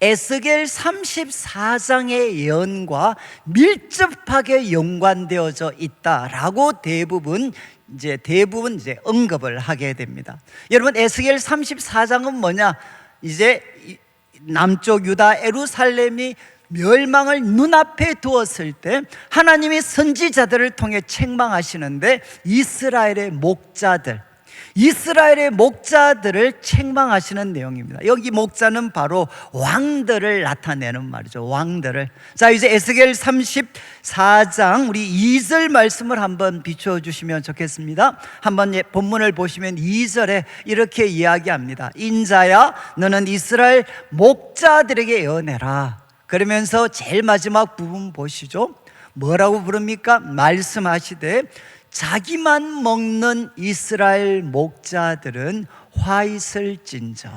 에스겔 34장의 예언과 밀접하게 연관되어져 있다라고 대부분 언급을 하게 됩니다. 여러분, 에스겔 34장은 뭐냐? 이제 남쪽 유다 예루살렘이 멸망을 눈앞에 두었을 때 하나님이 선지자들을 통해 책망하시는데 이스라엘의 목자들을 책망하시는 내용입니다. 여기 목자는 바로 왕들을 나타내는 말이죠. 왕들을. 자, 이제 에스겔 34장 우리 2절 말씀을 한번 비춰 주시면 좋겠습니다. 한번 본문을 보시면 2절에 이렇게 이야기합니다. 인자야, 너는 이스라엘 목자들에게 예언해라. 그러면서 제일 마지막 부분 보시죠. 뭐라고 부릅니까? 말씀하시되 자기만 먹는 이스라엘 목자들은 화 있을진저.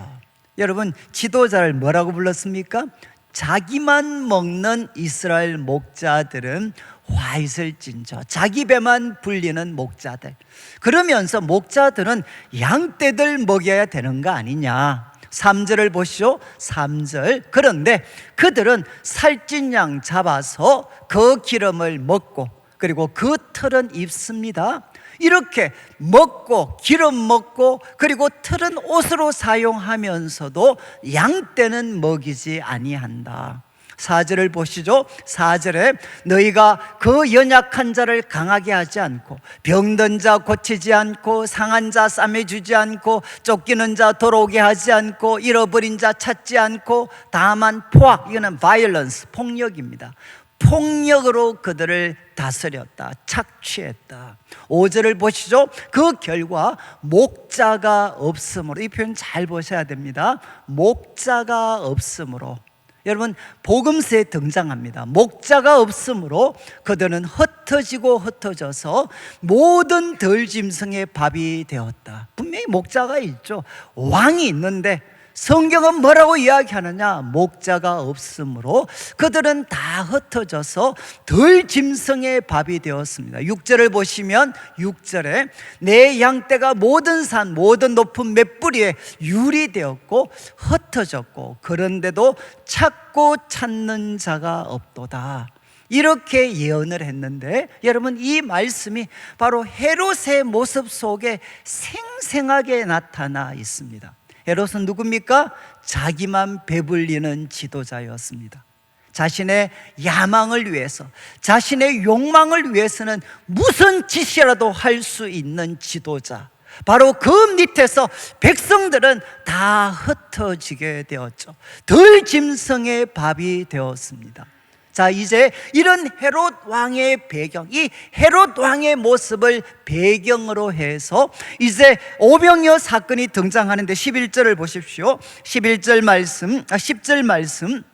여러분, 지도자를 뭐라고 불렀습니까? 자기만 먹는 이스라엘 목자들은 화 있을진저. 자기 배만 불리는 목자들. 그러면서 목자들은 양떼들 먹여야 되는 거 아니냐. 3절을 보시죠. 3절. 그런데 그들은 살찐 양 잡아서 그 기름을 먹고 그리고 그 털은 입습니다. 이렇게 먹고 기름 먹고 그리고 털은 옷으로 사용하면서도 양떼는 먹이지 아니한다. 4절을 보시죠. 4절에 너희가 그 연약한 자를 강하게 하지 않고 병든 자 고치지 않고 상한 자 싸매주지 않고 쫓기는 자 돌아오게 하지 않고 잃어버린 자 찾지 않고 다만 포악, 이거는 violence, 폭력입니다. 폭력으로 그들을 다스렸다, 착취했다. 5절을 보시죠. 그 결과 목자가 없으므로, 이 표현 잘 보셔야 됩니다. 목자가 없으므로. 여러분, 복음서에 등장합니다. 목자가 없으므로 그들은 흩어지고 흩어져서 모든 들짐승의 밥이 되었다. 분명히 목자가 있죠. 왕이 있는데 성경은 뭐라고 이야기하느냐? 목자가 없으므로 그들은 다 흩어져서 들짐승의 밥이 되었습니다. 6절을 보시면 6절에 내 양떼가 모든 산 모든 높은 맷뿌리에 유리되었고 흩어졌고 그런데도 찾고 찾는 자가 없도다. 이렇게 예언을 했는데 여러분, 이 말씀이 바로 헤롯의 모습 속에 생생하게 나타나 있습니다. 헤롯은 누굽니까? 자기만 배불리는 지도자였습니다. 자신의 야망을 위해서, 자신의 욕망을 위해서는 무슨 짓이라도 할 수 있는 지도자. 바로 그 밑에서 백성들은 다 흩어지게 되었죠. 들짐승의 밥이 되었습니다. 자, 이제 이런 헤롯 왕의 배경, 이 헤롯 왕의 모습을 배경으로 해서 이제 오병이어 사건이 등장하는데 11절을 보십시오. 10절 말씀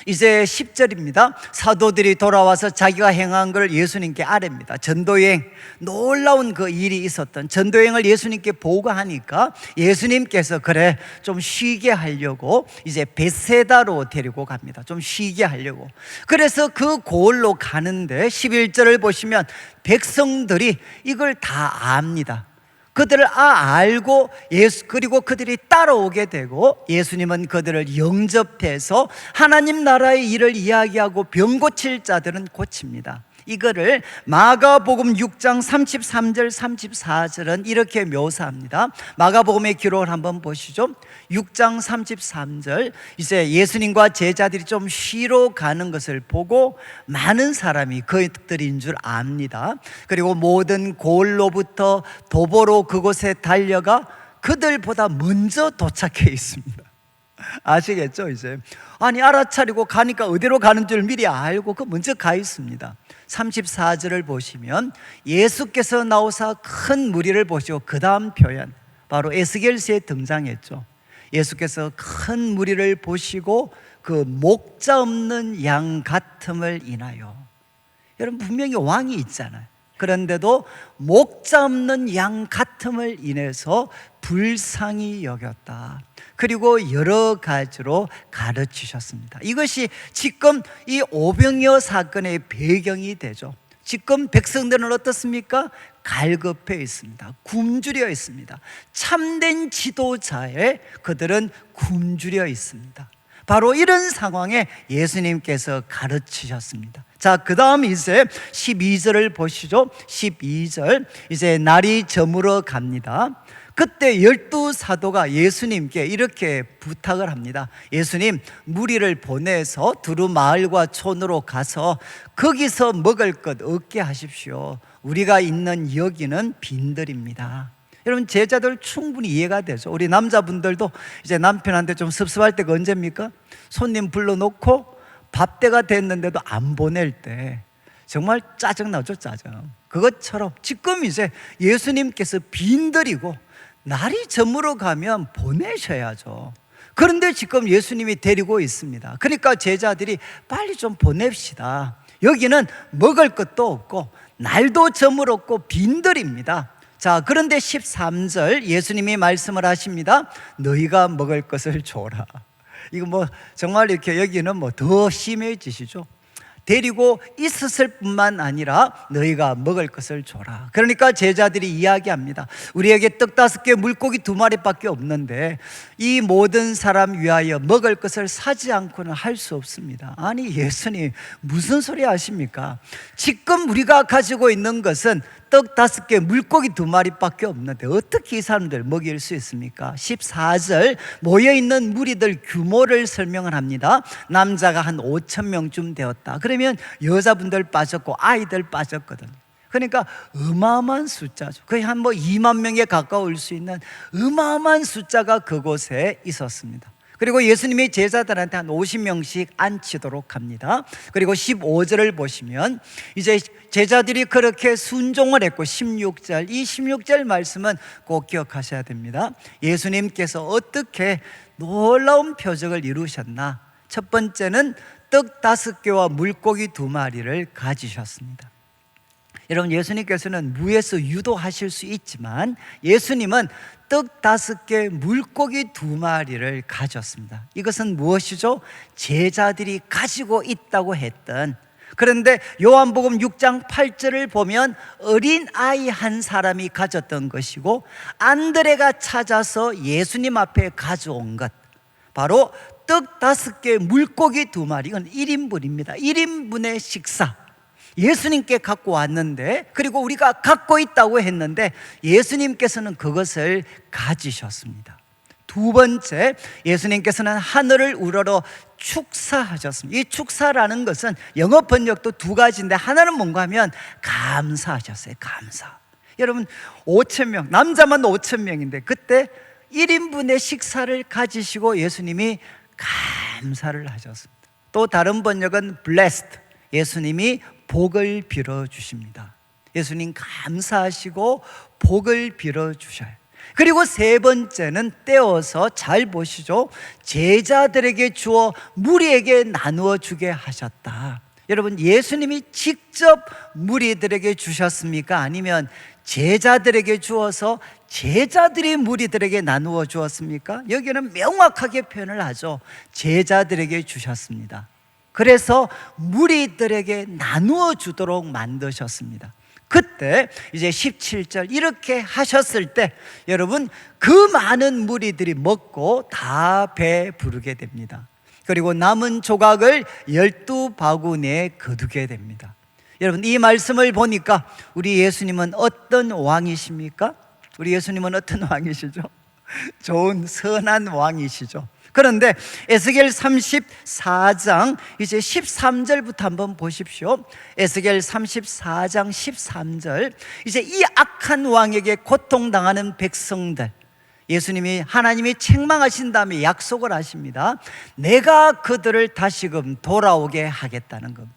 이제 10절입니다. 사도들이 돌아와서 자기가 행한 걸 예수님께 아뢰입니다. 전도여행, 놀라운 그 일이 있었던 전도여행을 예수님께 보고하니까 예수님께서 그래 좀 쉬게 하려고 이제 베세다로 데리고 갑니다. 좀 쉬게 하려고. 그래서 그 고을로 가는데 11절을 보시면 백성들이 이걸 다 압니다. 그들을 알고 그리고 그들이 따라오게 되고 예수님은 그들을 영접해서 하나님 나라의 일을 이야기하고 병 고칠 자들은 고칩니다. 이거를 마가복음 6장 33절 34절은 이렇게 묘사합니다. 마가복음의 기록을 한번 보시죠. 6장 33절, 이제 예수님과 제자들이 좀 쉬러 가는 것을 보고 많은 사람이 그들인 줄 압니다. 그리고 모든 고을로부터 도보로 그곳에 달려가 그들보다 먼저 도착해 있습니다. 아시겠죠? 이제 아니 알아차리고 가니까 어디로 가는 줄 미리 알고 그 먼저 가 있습니다. 34절을 보시면 예수께서 나오사 큰 무리를 보시고 그 다음 표현 바로 에스겔서에 등장했죠. 예수께서 큰 무리를 보시고 그 목자 없는 양 같음을 인하여, 여러분 분명히 왕이 있잖아요. 그런데도 목자 없는 양 같음을 인해서 불쌍히 여겼다. 그리고 여러 가지로 가르치셨습니다. 이것이 지금 이 오병이어 사건의 배경이 되죠. 지금 백성들은 어떻습니까? 갈급해 있습니다. 굶주려 있습니다. 참된 지도자에 그들은 굶주려 있습니다. 바로 이런 상황에 예수님께서 가르치셨습니다. 자, 그 다음 이제 12절을 보시죠. 12절, 이제 날이 저물어 갑니다. 그때 12사도가 예수님께 이렇게 부탁을 합니다. 예수님, 무리를 보내서 두루 마을과 촌으로 가서 거기서 먹을 것 얻게 하십시오. 우리가 있는 여기는 빈들입니다. 여러분, 제자들 충분히 이해가 되죠. 우리 남자분들도 이제 남편한테 좀 섭섭할 때가 언제입니까? 손님 불러놓고 밥때가 됐는데도 안 보낼 때 정말 짜증나죠, 짜증. 그것처럼 지금 이제 예수님께서 빈들이고 날이 저물어 가면 보내셔야죠. 그런데 지금 예수님이 데리고 있습니다. 그러니까 제자들이 빨리 좀 보냅시다. 여기는 먹을 것도 없고 날도 저물었고 빈들입니다. 자, 그런데 13절 예수님이 말씀을 하십니다. 너희가 먹을 것을 줘라. 이거 뭐 정말 이렇게 여기는 뭐 더 심해지시죠. 데리고 있었을 뿐만 아니라 너희가 먹을 것을 줘라. 그러니까 제자들이 이야기합니다. 우리에게 떡 5개 물고기 2마리밖에 없는데 이 모든 사람 위하여 먹을 것을 사지 않고는 할 수 없습니다. 아니 예수님 무슨 소리 하십니까? 지금 우리가 가지고 있는 것은 떡 5개 물고기 2마리밖에 없는데 어떻게 이 사람들 먹일 수 있습니까? 14절 모여있는 무리들 규모를 설명을 합니다. 남자가 한 5,000명쯤 되었다. 그러면 여자분들 빠졌고 아이들 빠졌거든요. 그러니까 어마어마한 숫자죠. 거의 한 2만 명에 가까울 수 있는 어마어마한 숫자가 그곳에 있었습니다. 그리고 예수님이 제자들한테 한 50명씩 앉히도록 합니다. 그리고 15절을 보시면 이제 제자들이 그렇게 순종을 했고 16절, 이 16절 말씀은 꼭 기억하셔야 됩니다. 예수님께서 어떻게 놀라운 표적을 이루셨나? 첫 번째는 떡 5개와 물고기 2마리를 가지셨습니다. 여러분, 예수님께서는 무에서 유도하실 수 있지만 예수님은 떡 5개, 물고기 2마리를 가졌습니다. 이것은 무엇이죠? 제자들이 가지고 있다고 했던, 그런데 요한복음 6장 8절을 보면 어린아이 한 사람이 가졌던 것이고 안드레가 찾아서 예수님 앞에 가져온 것, 바로 떡 5개, 물고기 2마리, 이건 1인분입니다. 1인분의 식사. 예수님께 갖고 왔는데, 그리고 우리가 갖고 있다고 했는데 예수님께서는 그것을 가지셨습니다. 두 번째, 예수님께서는 하늘을 우러러 축사하셨습니다. 이 축사라는 것은 영어 번역도 2가지인데 하나는 뭔가 하면 감사하셨어요. 감사. 여러분 5,000명, 남자만 5,000명인데 그때 1인분의 식사를 가지시고 예수님이 감사를 하셨습니다. 또 다른 번역은 blessed, 예수님이 복을 빌어주십니다. 예수님 감사하시고 복을 빌어주셔요. 그리고 세 번째는 떼어서 잘 보시죠. 제자들에게 주어 무리에게 나누어 주게 하셨다. 여러분, 예수님이 직접 무리들에게 주셨습니까? 아니면 제자들에게 주어서 제자들이 무리들에게 나누어 주었습니까? 여기는 명확하게 표현을 하죠. 제자들에게 주셨습니다. 그래서 무리들에게 나누어 주도록 만드셨습니다. 그때 이제 17절 이렇게 하셨을 때 여러분, 그 많은 무리들이 먹고 다 배부르게 됩니다. 그리고 남은 조각을 12바구니에 거두게 됩니다. 여러분, 이 말씀을 보니까 우리 예수님은 어떤 왕이십니까? 우리 예수님은 어떤 왕이시죠? 좋은 선한 왕이시죠. 그런데 에스겔 34장 이제 13절부터 한번 보십시오. 에스겔 34장 13절, 이제 이 악한 왕에게 고통당하는 백성들, 예수님이 하나님이 책망하신 다음에 약속을 하십니다. 내가 그들을 다시금 돌아오게 하겠다는 겁니다.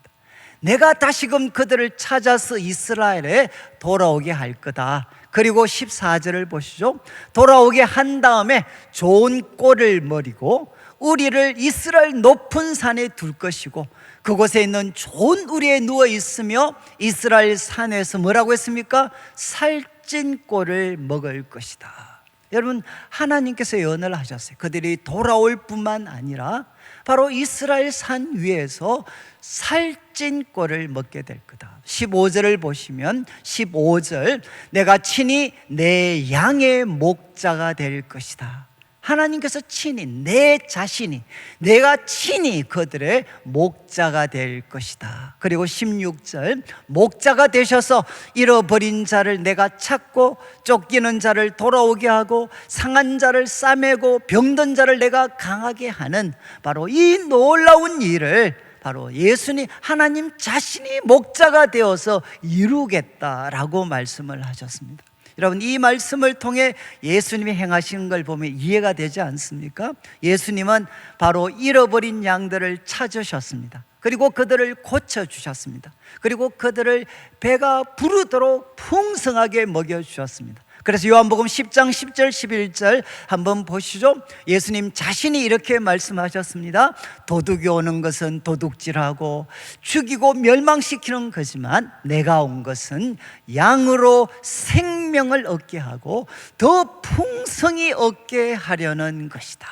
내가 다시금 그들을 찾아서 이스라엘에 돌아오게 할 거다. 그리고 14절을 보시죠. 돌아오게 한 다음에 좋은 꼴을 머리고 우리를 이스라엘 높은 산에 둘 것이고 그곳에 있는 좋은 우리에 누워 있으며 이스라엘 산에서 뭐라고 했습니까? 살찐 꼴을 먹을 것이다. 여러분, 하나님께서 예언을 하셨어요. 그들이 돌아올 뿐만 아니라 바로 이스라엘 산 위에서 살찐 꼴을 먹게 될 거다. 15절을 보시면 15절, 내가 친히 내 양의 목자가 될 것이다. 하나님께서 친히 내 자신이, 내가 친히 그들의 목자가 될 것이다. 그리고 16절, 목자가 되셔서 잃어버린 자를 내가 찾고 쫓기는 자를 돌아오게 하고 상한 자를 싸매고 병든 자를 내가 강하게 하는 바로 이 놀라운 일을 바로 예수님, 하나님 자신이 목자가 되어서 이루겠다라고 말씀을 하셨습니다. 여러분, 이 말씀을 통해 예수님이 행하시는 걸 보면 이해가 되지 않습니까? 예수님은 바로 잃어버린 양들을 찾으셨습니다. 그리고 그들을 고쳐주셨습니다. 그리고 그들을 배가 부르도록 풍성하게 먹여주셨습니다. 그래서 요한복음 10장 10절 11절 한번 보시죠. 예수님 자신이 이렇게 말씀하셨습니다. 도둑이 오는 것은 도둑질하고 죽이고 멸망시키는 거지만 내가 온 것은 양으로 생명을 얻게 하고 더 풍성히 얻게 하려는 것이다.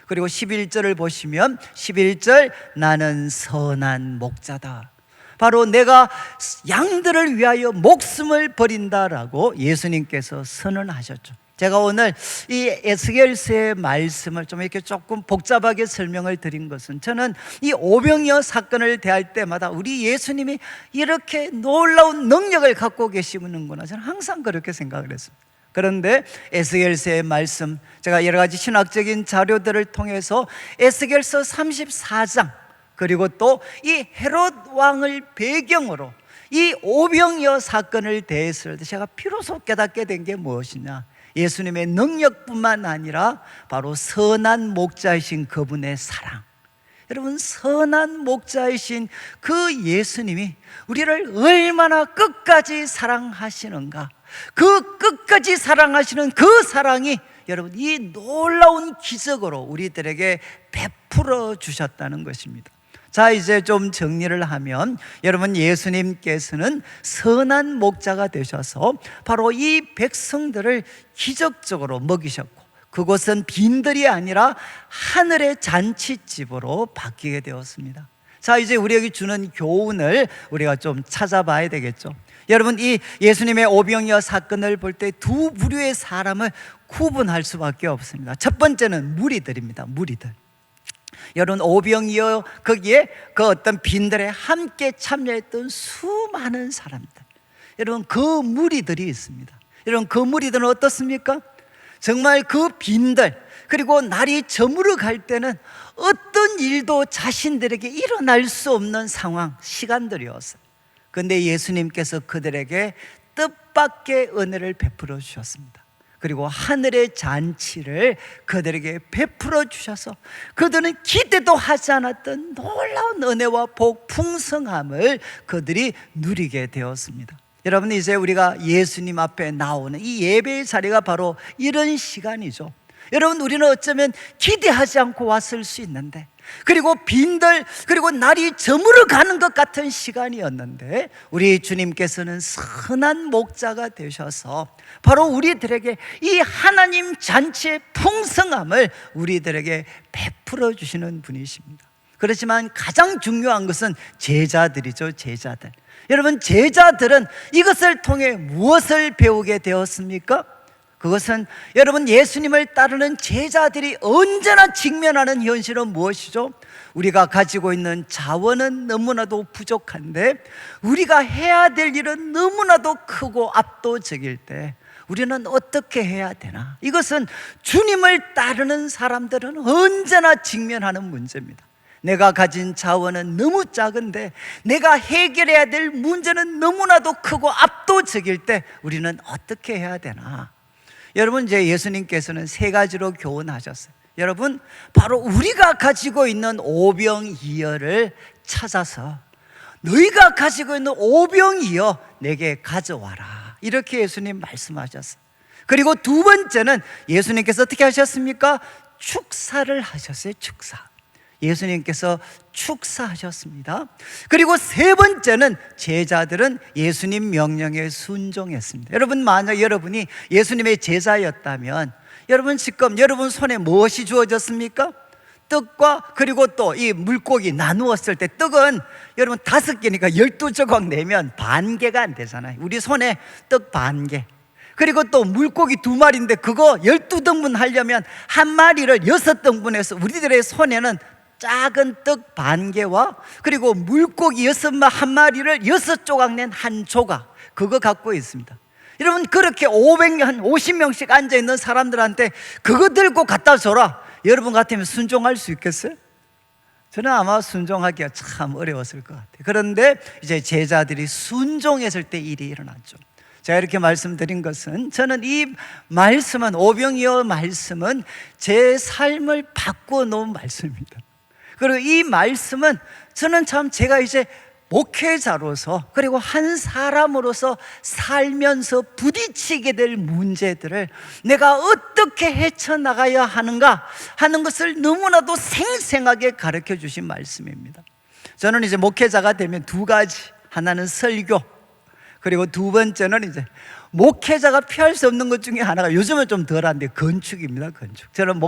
그리고 11절을 보시면 11절, 나는 선한 목자다. 바로 내가 양들을 위하여 목숨을 버린다라고 예수님께서 선언하셨죠. 제가 오늘 이 에스겔서의 말씀을 좀 이렇게 조금 복잡하게 설명을 드린 것은, 저는 이 오병이어 사건을 대할 때마다 우리 예수님이 이렇게 놀라운 능력을 갖고 계시는구나, 저는 항상 그렇게 생각을 했습니다. 그런데 에스겔서의 말씀, 제가 여러 가지 신학적인 자료들을 통해서 에스겔서 34장 그리고 또 이 헤롯 왕을 배경으로 이 오병이어 사건을 대했을 때 제가 비로소 깨닫게 된 게 무엇이냐, 예수님의 능력뿐만 아니라 바로 선한 목자이신 그분의 사랑. 여러분, 선한 목자이신 그 예수님이 우리를 얼마나 끝까지 사랑하시는가, 그 끝까지 사랑하시는 그 사랑이 여러분 이 놀라운 기적으로 우리들에게 베풀어 주셨다는 것입니다. 자, 이제 좀 정리를 하면, 여러분, 예수님께서는 선한 목자가 되셔서 바로 이 백성들을 기적적으로 먹이셨고, 그곳은 빈들이 아니라 하늘의 잔치집으로 바뀌게 되었습니다. 자, 이제 우리에게 주는 교훈을 우리가 좀 찾아봐야 되겠죠. 여러분, 이 예수님의 오병이어 사건을 볼 때 두 부류의 사람을 구분할 수밖에 없습니다. 첫 번째는 무리들입니다. 무리들. 여러분, 오병이어 거기에 그 어떤 빈들에 함께 참여했던 수많은 사람들, 여러분 그 무리들이 있습니다. 여러분, 그 무리들은 어떻습니까? 정말 그 빈들, 그리고 날이 저물어 갈 때는 어떤 일도 자신들에게 일어날 수 없는 상황, 시간들이었어요. 그런데 예수님께서 그들에게 뜻밖의 은혜를 베풀어 주셨습니다. 그리고 하늘의 잔치를 그들에게 베풀어 주셔서 그들은 기대도 하지 않았던 놀라운 은혜와 복, 풍성함을 그들이 누리게 되었습니다. 여러분, 이제 우리가 예수님 앞에 나오는 이 예배의 자리가 바로 이런 시간이죠. 여러분, 우리는 어쩌면 기대하지 않고 왔을 수 있는데, 그리고 빈들, 그리고 날이 저물어 가는 것 같은 시간이었는데, 우리 주님께서는 선한 목자가 되셔서 바로 우리들에게 이 하나님 잔치의 풍성함을 우리들에게 베풀어 주시는 분이십니다. 그렇지만 가장 중요한 것은 제자들이죠. 제자들. 여러분, 제자들은 이것을 통해 무엇을 배우게 되었습니까? 그것은 여러분, 예수님을 따르는 제자들이 언제나 직면하는 현실은 무엇이죠? 우리가 가지고 있는 자원은 너무나도 부족한데 우리가 해야 될 일은 너무나도 크고 압도적일 때 우리는 어떻게 해야 되나? 이것은 주님을 따르는 사람들은 언제나 직면하는 문제입니다. 내가 가진 자원은 너무 작은데 내가 해결해야 될 문제는 너무나도 크고 압도적일 때 우리는 어떻게 해야 되나? 여러분, 이제 예수님께서는 세 가지로 교훈하셨어요. 여러분, 바로 우리가 가지고 있는 오병이어를 찾아서 너희가 가지고 있는 오병이어 내게 가져와라, 이렇게 예수님 말씀하셨어요. 그리고 두 번째는 예수님께서 어떻게 하셨습니까? 축사를 하셨어요. 축사. 예수님께서 축사하셨습니다. 그리고 세 번째는 제자들은 예수님 명령에 순종했습니다. 여러분, 만약 여러분이 예수님의 제자였다면 여러분, 지금 여러분 손에 무엇이 주어졌습니까? 떡과 그리고 또 이 물고기 나누었을 때 떡은 여러분 5개니까 12조각 내면 반 개가 안 되잖아요. 우리 손에 떡 반 개, 그리고 또 물고기 2마리인데 그거 12등분 하려면 한 마리를 6등분해서 우리들의 손에는 작은 떡 반 개와 그리고 물고기 6마리를 6조각 낸 한 조각, 그거 갖고 있습니다. 여러분, 그렇게 500명, 50명씩 앉아있는 사람들한테 그거 들고 갖다 줘라, 여러분 같으면 순종할 수 있겠어요? 저는 아마 순종하기가 참 어려웠을 것 같아요. 그런데 이제 제자들이 순종했을 때 일이 일어났죠. 제가 이렇게 말씀드린 것은, 저는 이 말씀은, 오병이어 말씀은 제 삶을 바꾸어 놓은 말씀입니다. 그리고 이 말씀은 저는 참 제가 이제 목회자로서 그리고 한 사람으로서 살면서 부딪히게 될 문제들을 내가 어떻게 헤쳐나가야 하는가 하는 것을 너무나도 생생하게 가르쳐 주신 말씀입니다. 저는 이제 목회자가 되면 두 가지, 하나는 설교, 그리고 두 번째는 이제 목회자가 피할 수 없는 것 중에 하나가 요즘은 좀 덜한데 건축입니다. 건축. 저는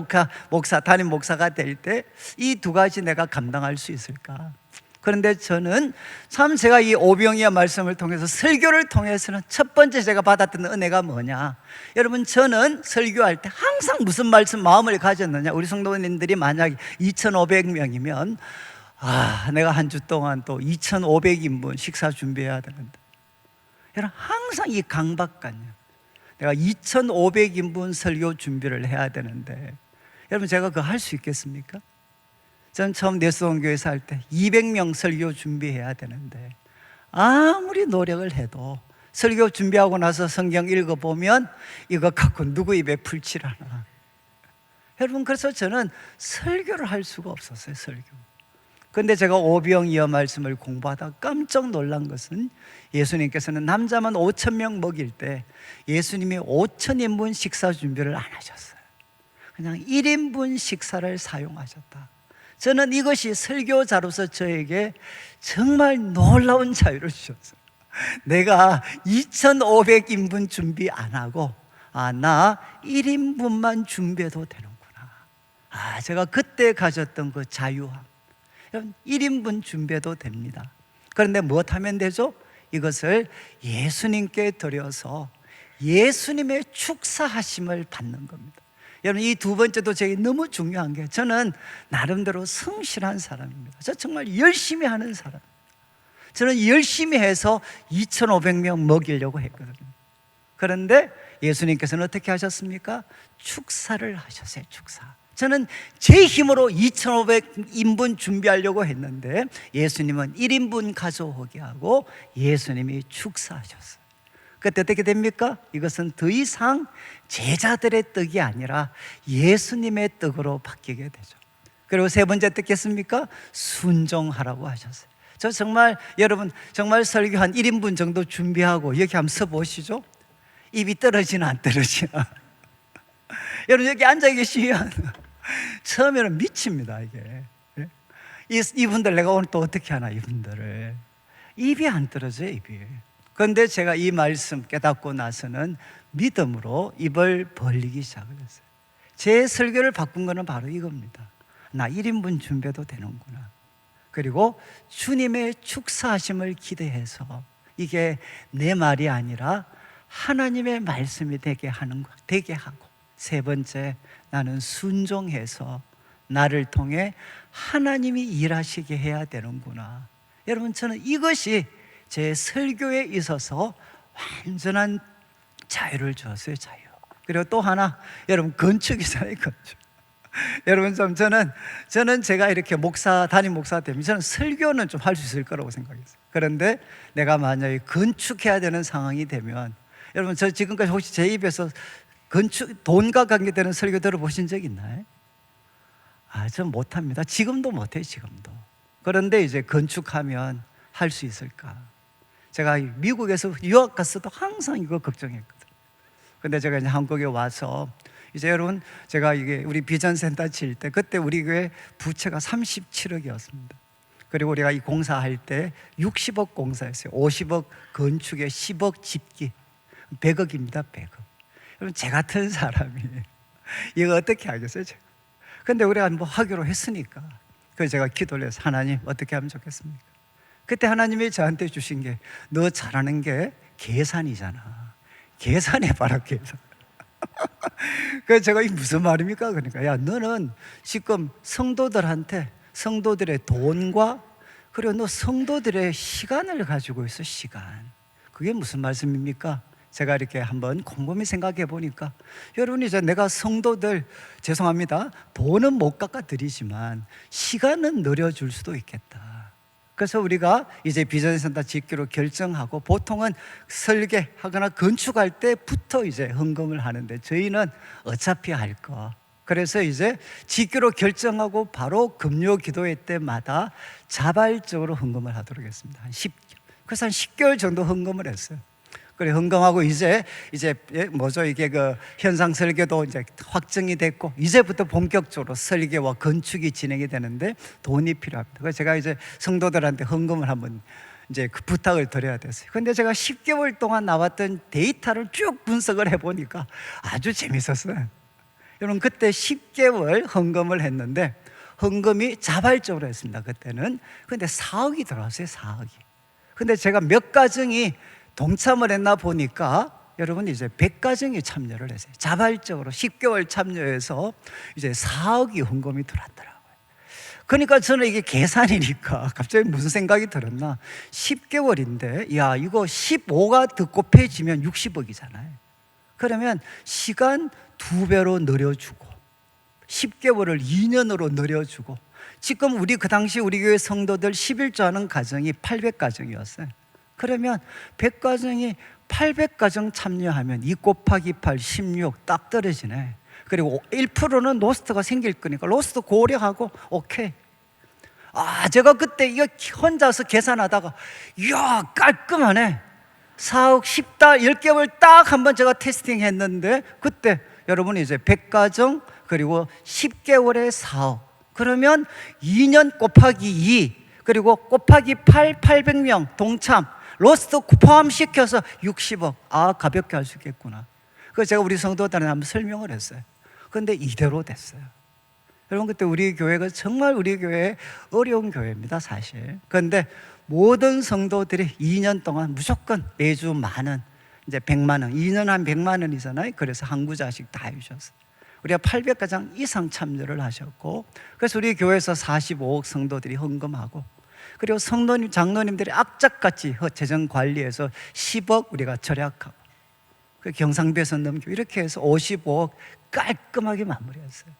담임 목사가 될 때 이 두 가지 내가 감당할 수 있을까? 그런데 저는 참 제가 이 오병이어 말씀을 통해서, 설교를 통해서는 첫 번째 제가 받았던 은혜가 뭐냐, 여러분, 저는 설교할 때 항상 무슨 말씀 마음을 가졌느냐, 우리 성도님들이 만약 2,500명이면 내가 한 주 동안 또 2,500인분 식사 준비해야 되는데, 여러분, 항상 이 강박관념, 내가 2,500인분 설교 준비를 해야 되는데, 여러분, 제가 그거 할 수 있겠습니까? 전 처음 내수원교회에서 할 때 200명 설교 준비해야 되는데 아무리 노력을 해도 설교 준비하고 나서 성경 읽어보면 이거 갖고 누구 입에 풀칠하나. 여러분, 그래서 저는 설교를 할 수가 없었어요. 설교. 그런데 제가 오병이어 말씀을 공부하다 깜짝 놀란 것은, 예수님께서는 남자만 5,000명 먹일 때 예수님이 5,000인분 식사 준비를 안 하셨어요. 그냥 1인분 식사를 사용하셨다. 저는 이것이 설교자로서 저에게 정말 놀라운 자유를 주셨어요. 내가 2,500인분 준비 안 하고 나 1인분만 준비해도 되는구나. 제가 그때 가졌던 그 자유함. 여러분, 1인분 준비해도 됩니다. 그런데 무엇하면 되죠? 이것을 예수님께 드려서 예수님의 축사하심을 받는 겁니다. 여러분, 이 두 번째도 제게 너무 중요한 게, 저는 나름대로 성실한 사람입니다. 저 정말 열심히 하는 사람. 저는 열심히 해서 2,500명 먹이려고 했거든요. 그런데 예수님께서는 어떻게 하셨습니까? 축사를 하셨어요. 축사. 저는 제 힘으로 2,500인분 준비하려고 했는데 예수님은 1인분 가져오게 하고 예수님이 축사하셨어요. 그때 어떻게 됩니까? 이것은 더 이상 제자들의 떡이 아니라 예수님의 떡으로 바뀌게 되죠. 그리고 세 번째 듣겠습니까? 순종하라고 하셨어요. 저 정말, 여러분, 정말 설교 한 1인분 정도 준비하고 여기 한번 서보시죠. 입이 떨어지나 안 떨어지나. 여러분, 여기 앉아 계시면 처음에는 미칩니다. 이게 이분들 내가 오늘 또 어떻게 하나, 이분들을. 입이 안 떨어져요. 입이. 그런데 제가 이 말씀 깨닫고 나서는 믿음으로 입을 벌리기 시작을 했어요. 제 설교를 바꾼 거는 바로 이겁니다. 나 1인분 준비해도 되는구나. 그리고 주님의 축사하심을 기대해서 이게 내 말이 아니라 하나님의 말씀이 되게 하고, 세 번째, 나는 순종해서 나를 통해 하나님이 일하시게 해야 되는구나. 여러분, 저는 이것이 제 설교에 있어서 완전한 자유를 주었어요. 자유. 그리고 또 하나, 여러분, 건축이잖아요. 건축. 여러분, 저는 제가 이렇게 담임 목사 되면 저는 설교는 좀 할 수 있을 거라고 생각했어요. 그런데 내가 만약에 건축해야 되는 상황이 되면, 여러분, 저 지금까지 혹시 제 입에서 건축, 돈과 관계되는 설교 들어보신 적 있나요? 전 못합니다. 지금도 못해요, 지금도. 그런데 이제 건축하면 할 수 있을까? 제가 미국에서 유학 갔어도 항상 이거 걱정했거든요. 근데 제가 이제 한국에 와서 이제 여러분, 제가 이게 우리 비전센터 칠 때 그때 우리 교회 부채가 37억이었습니다. 그리고 우리가 이 공사할 때 60억 공사했어요. 50억 건축에 10억 집기, 100억입니다. 100억. 여러분, 제 같은 사람이 이거 어떻게 하겠어요, 제가? 근데 우리가 뭐 하기로 했으니까 그래서 제가 기도를 해서 하나님 어떻게 하면 좋겠습니까? 그때 하나님이 저한테 주신 게 너 잘하는 게 계산이잖아. 계산해봐라, 계산. 그래서 제가 이게 무슨 말입니까? 그러니까 야, 너는 지금 성도들한테 성도들의 돈과 그리고 너 성도들의 시간을 가지고 있어. 시간. 그게 무슨 말씀입니까? 제가 이렇게 한번 곰곰이 생각해 보니까 여러분이 이제 내가 성도들, 죄송합니다, 돈은 못 깎아드리지만 시간은 늘려줄 수도 있겠다. 그래서 우리가 이제 비전센터 짓기로 결정하고 보통은 설계하거나 건축할 때부터 이제 헌금을 하는데 저희는 어차피 할 거. 그래서 이제 짓기로 결정하고 바로 금요 기도회 때마다 자발적으로 헌금을 하도록 했습니다. 그래서 한 10개월 정도 헌금을 했어요. 그래, 헌금하고 이제 뭐죠, 이게 그 현상 설계도 이제 확정이 됐고 이제부터 본격적으로 설계와 건축이 진행이 되는데 돈이 필요합니다. 그래서 제가 이제 성도들한테 헌금을 한번 이제 그 부탁을 드려야 됐어요. 근데 제가 10개월 동안 나왔던 데이터를 쭉 분석을 해보니까 아주 재밌었어요. 여러분, 그때 10개월 헌금을 했는데 헌금이 자발적으로 했습니다. 그때는. 근데 4억이 들어왔어요. 4억이. 근데 제가 몇 가정이 동참을 했나 보니까 여러분 이제 100가정이 참여를 했어요. 자발적으로 10개월 참여해서 이제 4억이 헌금이 들어왔더라고요. 그러니까 저는 이게 계산이니까 갑자기 무슨 생각이 들었나, 10개월인데 야, 이거 15가 더 곱해지면 60억이잖아요. 그러면 시간 2배로 늘려주고 10개월을 2년으로 늘려주고, 지금 우리 그 당시 우리 교회 성도들 11조 하는 가정이 800가정이었어요. 그러면 100가정이 800가정 참여하면 2 곱하기 8, 16 딱 떨어지네. 그리고 1%는 로스트가 생길 거니까 로스트 고려하고 오케이. 제가 그때 이거 혼자서 계산하다가 이야, 깔끔하네. 4억 10달 10개월 딱 한번 제가 테스팅 했는데 그때 여러분 이제 100가정 그리고 10개월에 4억, 그러면 2년 곱하기 2 그리고 곱하기 8, 800명 동참, 로스트 포함시켜서 60억. 가볍게 할 수 있겠구나. 그래서 제가 우리 성도들한테 한번 설명을 했어요. 그런데 이대로 됐어요. 여러분, 그때 우리 교회가 정말 우리 교회 어려운 교회입니다, 사실. 그런데 모든 성도들이 2년 동안 무조건 매주 많은, 이제 100만 원, 2년 한 100만 원이잖아요. 그래서 한 구자씩 다 해주셨어요. 우리가 800가정 이상 참여를 하셨고, 그래서 우리 교회에서 45억 성도들이 헌금하고, 그리고 성도님, 장로님들이 악착같이 재정 관리해서 10억 우리가 절약하고, 그 경상비에서 넘기고 이렇게 해서 55억 깔끔하게 마무리했어요.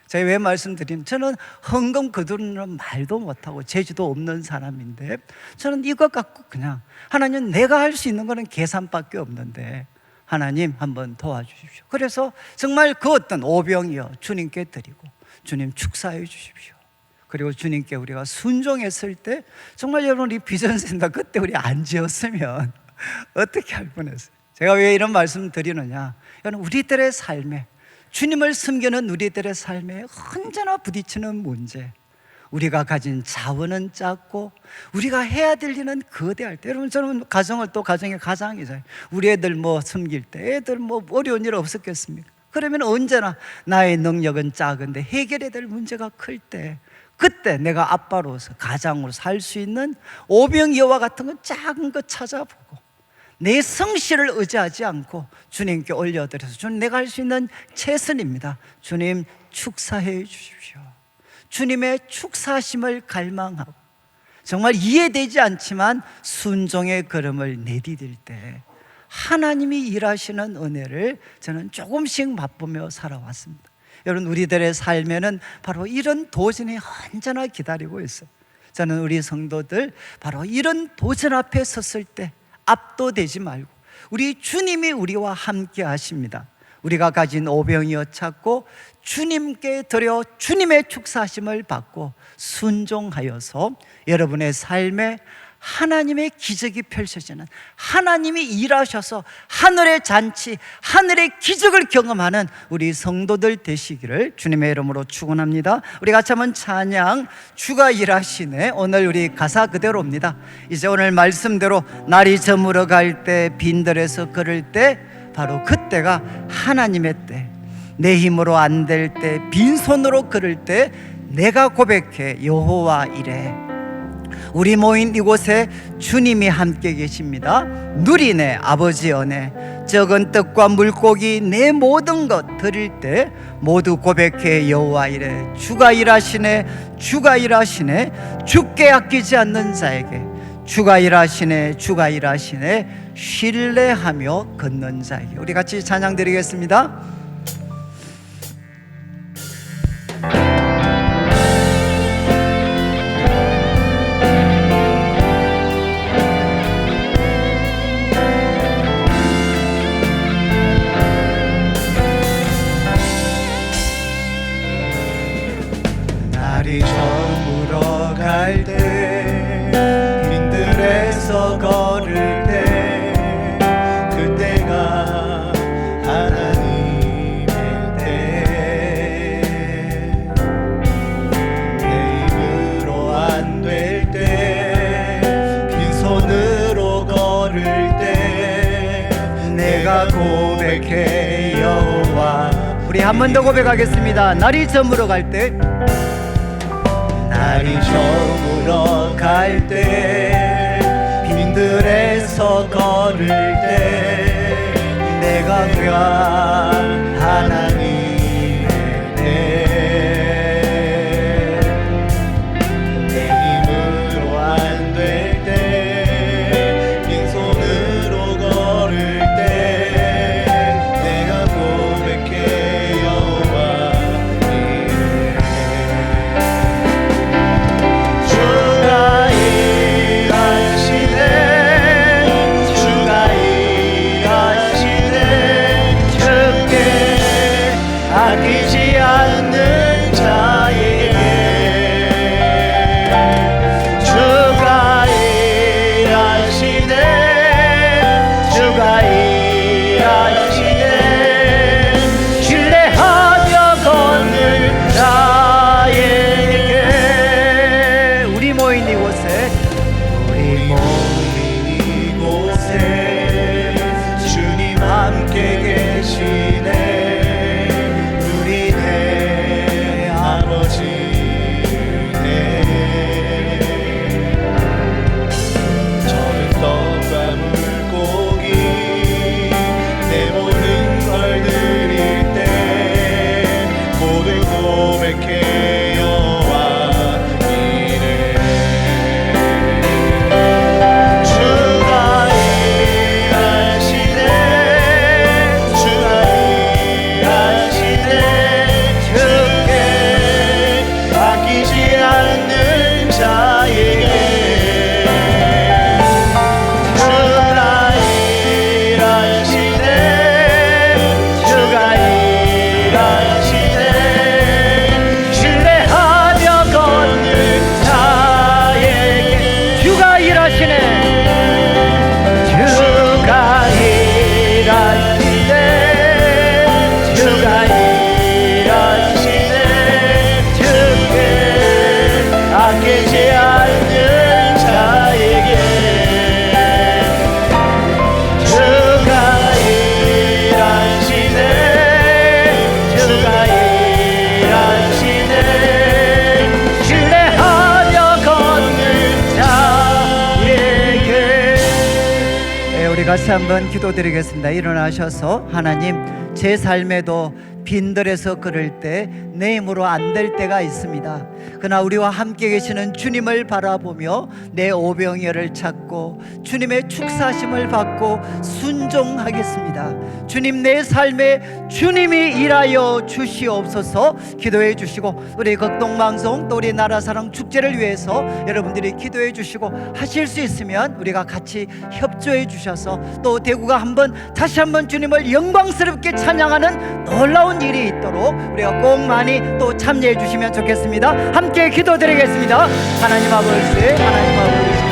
제가 왜 말씀드리는, 저는 헌금 거두는 말도 못하고 재주도 없는 사람인데 저는 이것 갖고 그냥 하나님, 내가 할 수 있는 거는 계산밖에 없는데 하나님 한번 도와주십시오. 그래서 정말 그 어떤 오병이어 주님께 드리고 주님 축사해 주십시오. 그리고 주님께 우리가 순종했을 때 정말 여러분, 이 비전센터 그때 우리 안 지었으면 어떻게 할 뻔했어요. 제가 왜 이런 말씀 드리느냐, 여러분, 우리들의 삶에, 주님을 섬기는 우리들의 삶에 언제나 부딪히는 문제, 우리가 가진 자원은 작고 우리가 해야 될 일은 거대할 때, 여러분, 저는 가정을 또 가정의 가장이잖아요. 우리 애들 뭐 섬길 때 애들 뭐 어려운 일 없었겠습니까? 그러면 언제나 나의 능력은 작은데 해결해야 될 문제가 클 때, 그때 내가 아빠로서 가장으로서 할 수 있는 오병이어와 같은 건 작은 거 찾아보고 내 성실을 의지하지 않고 주님께 올려드려서, 주님, 내가 할 수 있는 최선입니다, 주님 축사해 주십시오. 주님의 축사하심을 갈망하고 정말 이해되지 않지만 순종의 걸음을 내디딜 때 하나님이 일하시는 은혜를 저는 조금씩 맛보며 살아왔습니다. 여러분, 우리들의 삶에는 바로 이런 도전이 언제나 기다리고 있어요. 저는 우리 성도들 바로 이런 도전 앞에 섰을 때 압도되지 말고, 우리 주님이 우리와 함께 하십니다. 우리가 가진 오병이어 찾고 주님께 드려 주님의 축사하심을 받고 순종하여서 여러분의 삶에 하나님의 기적이 펼쳐지는, 하나님이 일하셔서 하늘의 잔치, 하늘의 기적을 경험하는 우리 성도들 되시기를 주님의 이름으로 축원합니다. 우리 같이 한번 찬양, 주가 일하시네. 오늘 우리 가사 그대로입니다. 이제 오늘 말씀대로 날이 저물어 갈 때, 빈들에서 걸을 때, 바로 그때가 하나님의 때. 내 힘으로 안 될 때, 빈손으로 걸을 때 내가 고백해 여호와 이래. 우리 모인 이곳에 주님이 함께 계십니다. 누리네 아버지 은혜. 적은 떡과 물고기 내 모든 것 드릴 때 모두 고백해 여호와 이래. 주가 일하시네, 주가 일하시네. 주께 아끼지 않는 자에게 주가 일하시네, 주가 일하시네. 신뢰하며 걷는 자에게. 우리 같이 찬양 드리겠습니다. 날이 저물어 갈 때, 빈들에서 걸을 때, 그때가 하나님의 때. 내 힘으로 안 될 때, 빈손으로 걸을 때 내가 고백해 여호와. 우리 한 번 더 고백하겠습니다. 날이 저물어 갈 때, 날이 저물어 갈 때, 빈들에서 걸을 때 내가 귀한 하나님의 때. 내 힘으로 안 될 때, 빈손으로 걸을 때 내가 고백해 여호와 이래. 주가 일하시네, 주가 일하시네. 주께 아끼지 않는 자에게 주가 일하시네, 주가 일하시네. 신뢰하며 걷는 자에게. 우리 모인 이곳에 우리 모인 이곳에 주님 함께 계시네. 누리네 아버지네. 적은 떡과 물고기 내 모든 걸 드릴 때 모두 고백해 여호와 이래. 주가 일하시네, 주가 일하시네. 주께 아끼지 않는 자에게 주가 일하시네, 주가 일하시네. 신뢰하며 걷는 자에게 주가 일하시네. 주가 일하시네, 주가 일하시네. 주께 아끼지 않는 자에게 주가 일하시네, 주가 일하시네. 신뢰하며 걷는 자에게. 우리 같이 한번 기도드리겠습니다. 일어나셔서 하나님, 제 삶에도 빈들에서 걸을 때 내 힘으로 안 될 때가 있습니다. 그러나 우리와 함께 계시는 주님을 바라보며 내 오병이어를 찾고 주님의 축사하심을 받고 순종하겠습니다. 주님, 내 삶에 주님이 일하여 주시옵소서. 기도해 주시고, 우리 극동방송 또 우리 나라사랑 축제를 위해서 여러분들이 기도해 주시고, 하실 수 있으면 우리가 같이 협조해 주셔서 또 대구가 다시 한번 주님을 영광스럽게 찬양하는 놀라운 일이 있도록 우리가 꼭 많이 또 참여해 주시면 좋겠습니다. 함께 기도드리겠습니다. 하나님 아버지, 하나님 아버지,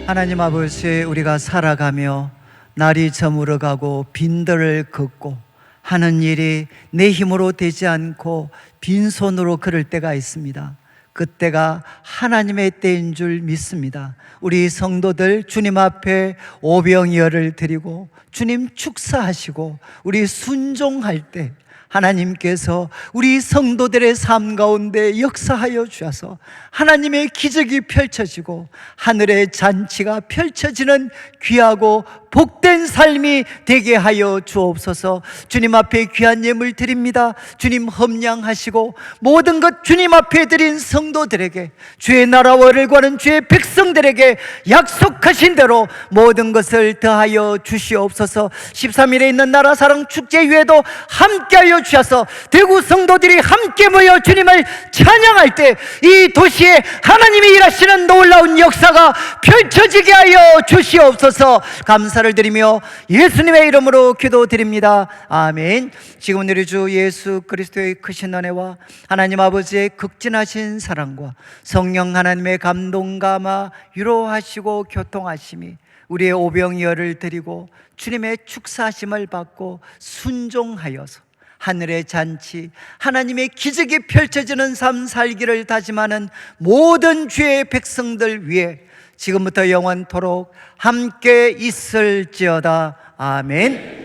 하나님 아버지, 우리가 살아가며 날이 저물어가고 빈들을 걷고 하는 일이 내 힘으로 되지 않고 빈손으로 걸을 때가 있습니다. 그때가 하나님의 때인 줄 믿습니다. 우리 성도들 주님 앞에 오병이어를 드리고 주님 축사하시고 우리 순종할 때 하나님께서 우리 성도들의 삶 가운데 역사하여 주셔서 하나님의 기적이 펼쳐지고 하늘의 잔치가 펼쳐지는 귀하고 복된 삶이 되게 하여 주옵소서. 주님 앞에 귀한 예물 드립니다. 주님 험량하시고 모든 것 주님 앞에 드린 성도들에게, 주의 나라와를 구하는 주의 백성들에게 약속하신 대로 모든 것을 더하여 주시옵소서. 13일에 있는 나라사랑 축제 위에도 함께하여 주셔서 대구 성도들이 함께 모여 주님을 찬양할 때 이 도시에 하나님이 일하시는 놀라운 역사가 펼쳐지게 하여 주시옵소서. 감사를 드리며 예수님의 이름으로 기도드립니다. 아멘. 지금 우리 주 예수 그리스도의 크신 은혜와 하나님 아버지의 극진하신 사랑과 성령 하나님의 감동 감화 위로하시고 교통하심이 우리의 오병이어를 드리고 주님의 축사하심을 받고 순종하여서 하늘의 잔치, 하나님의 기적이 펼쳐지는 삶 살기를 다짐하는 모든 주의 백성들 위해 지금부터 영원토록 함께 있을지어다. 아멘.